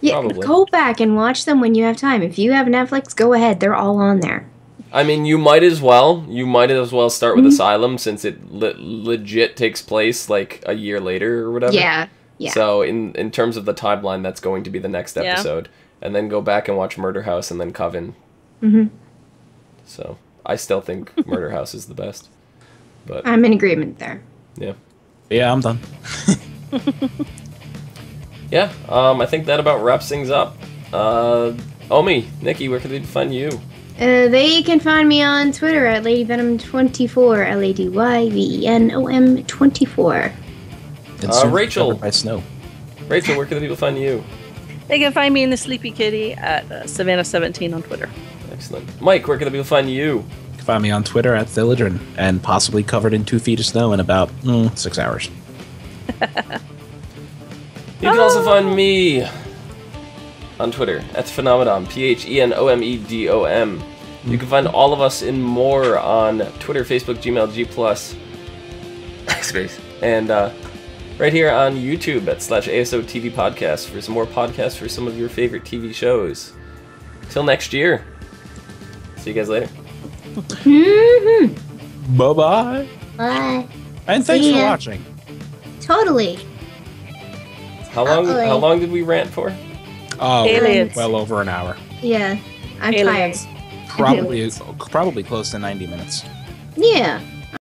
Yeah, Probably. go back and watch them when you have time. If you have Netflix, go ahead. They're all on there. I mean, you might as well. You might as well start with Asylum since it legit takes place like a year later or whatever. Yeah, yeah. So in terms of the timeline, that's going to be the next Yeah. episode, and then go back and watch Murder House and then Coven. So I still think Murder House is the best. But I'm in agreement there. yeah. yeah, I'm done. Yeah, I think that about wraps things up. Omi, Nikki, where can they find you? They can find me on Twitter at LadyVenom24, LadyVenom24. And soon Rachel. covered by snow. Rachel, where can the people find you? They can find me in the Sleepy Kitty at Savannah17 on Twitter. Excellent. Mike, where can the people find you? You can find me on Twitter at Thilladrin, and possibly covered in 2 feet of snow in about 6 hours. You can also find me on Twitter at Phenomenon, PHENOMEDOM. You can find all of us and more on Twitter, Facebook, Gmail, G+, Space, and right here on YouTube at /ASOTV Podcast for some more podcasts for some of your favorite TV shows. Till next year. See you guys later. Bye-bye. Bye. And thanks See for ya. watching. Totally. How long did we rant for? Oh, Aliens. well over an hour. Yeah. I'm Aliens. tired. Probably close to 90 minutes. Yeah.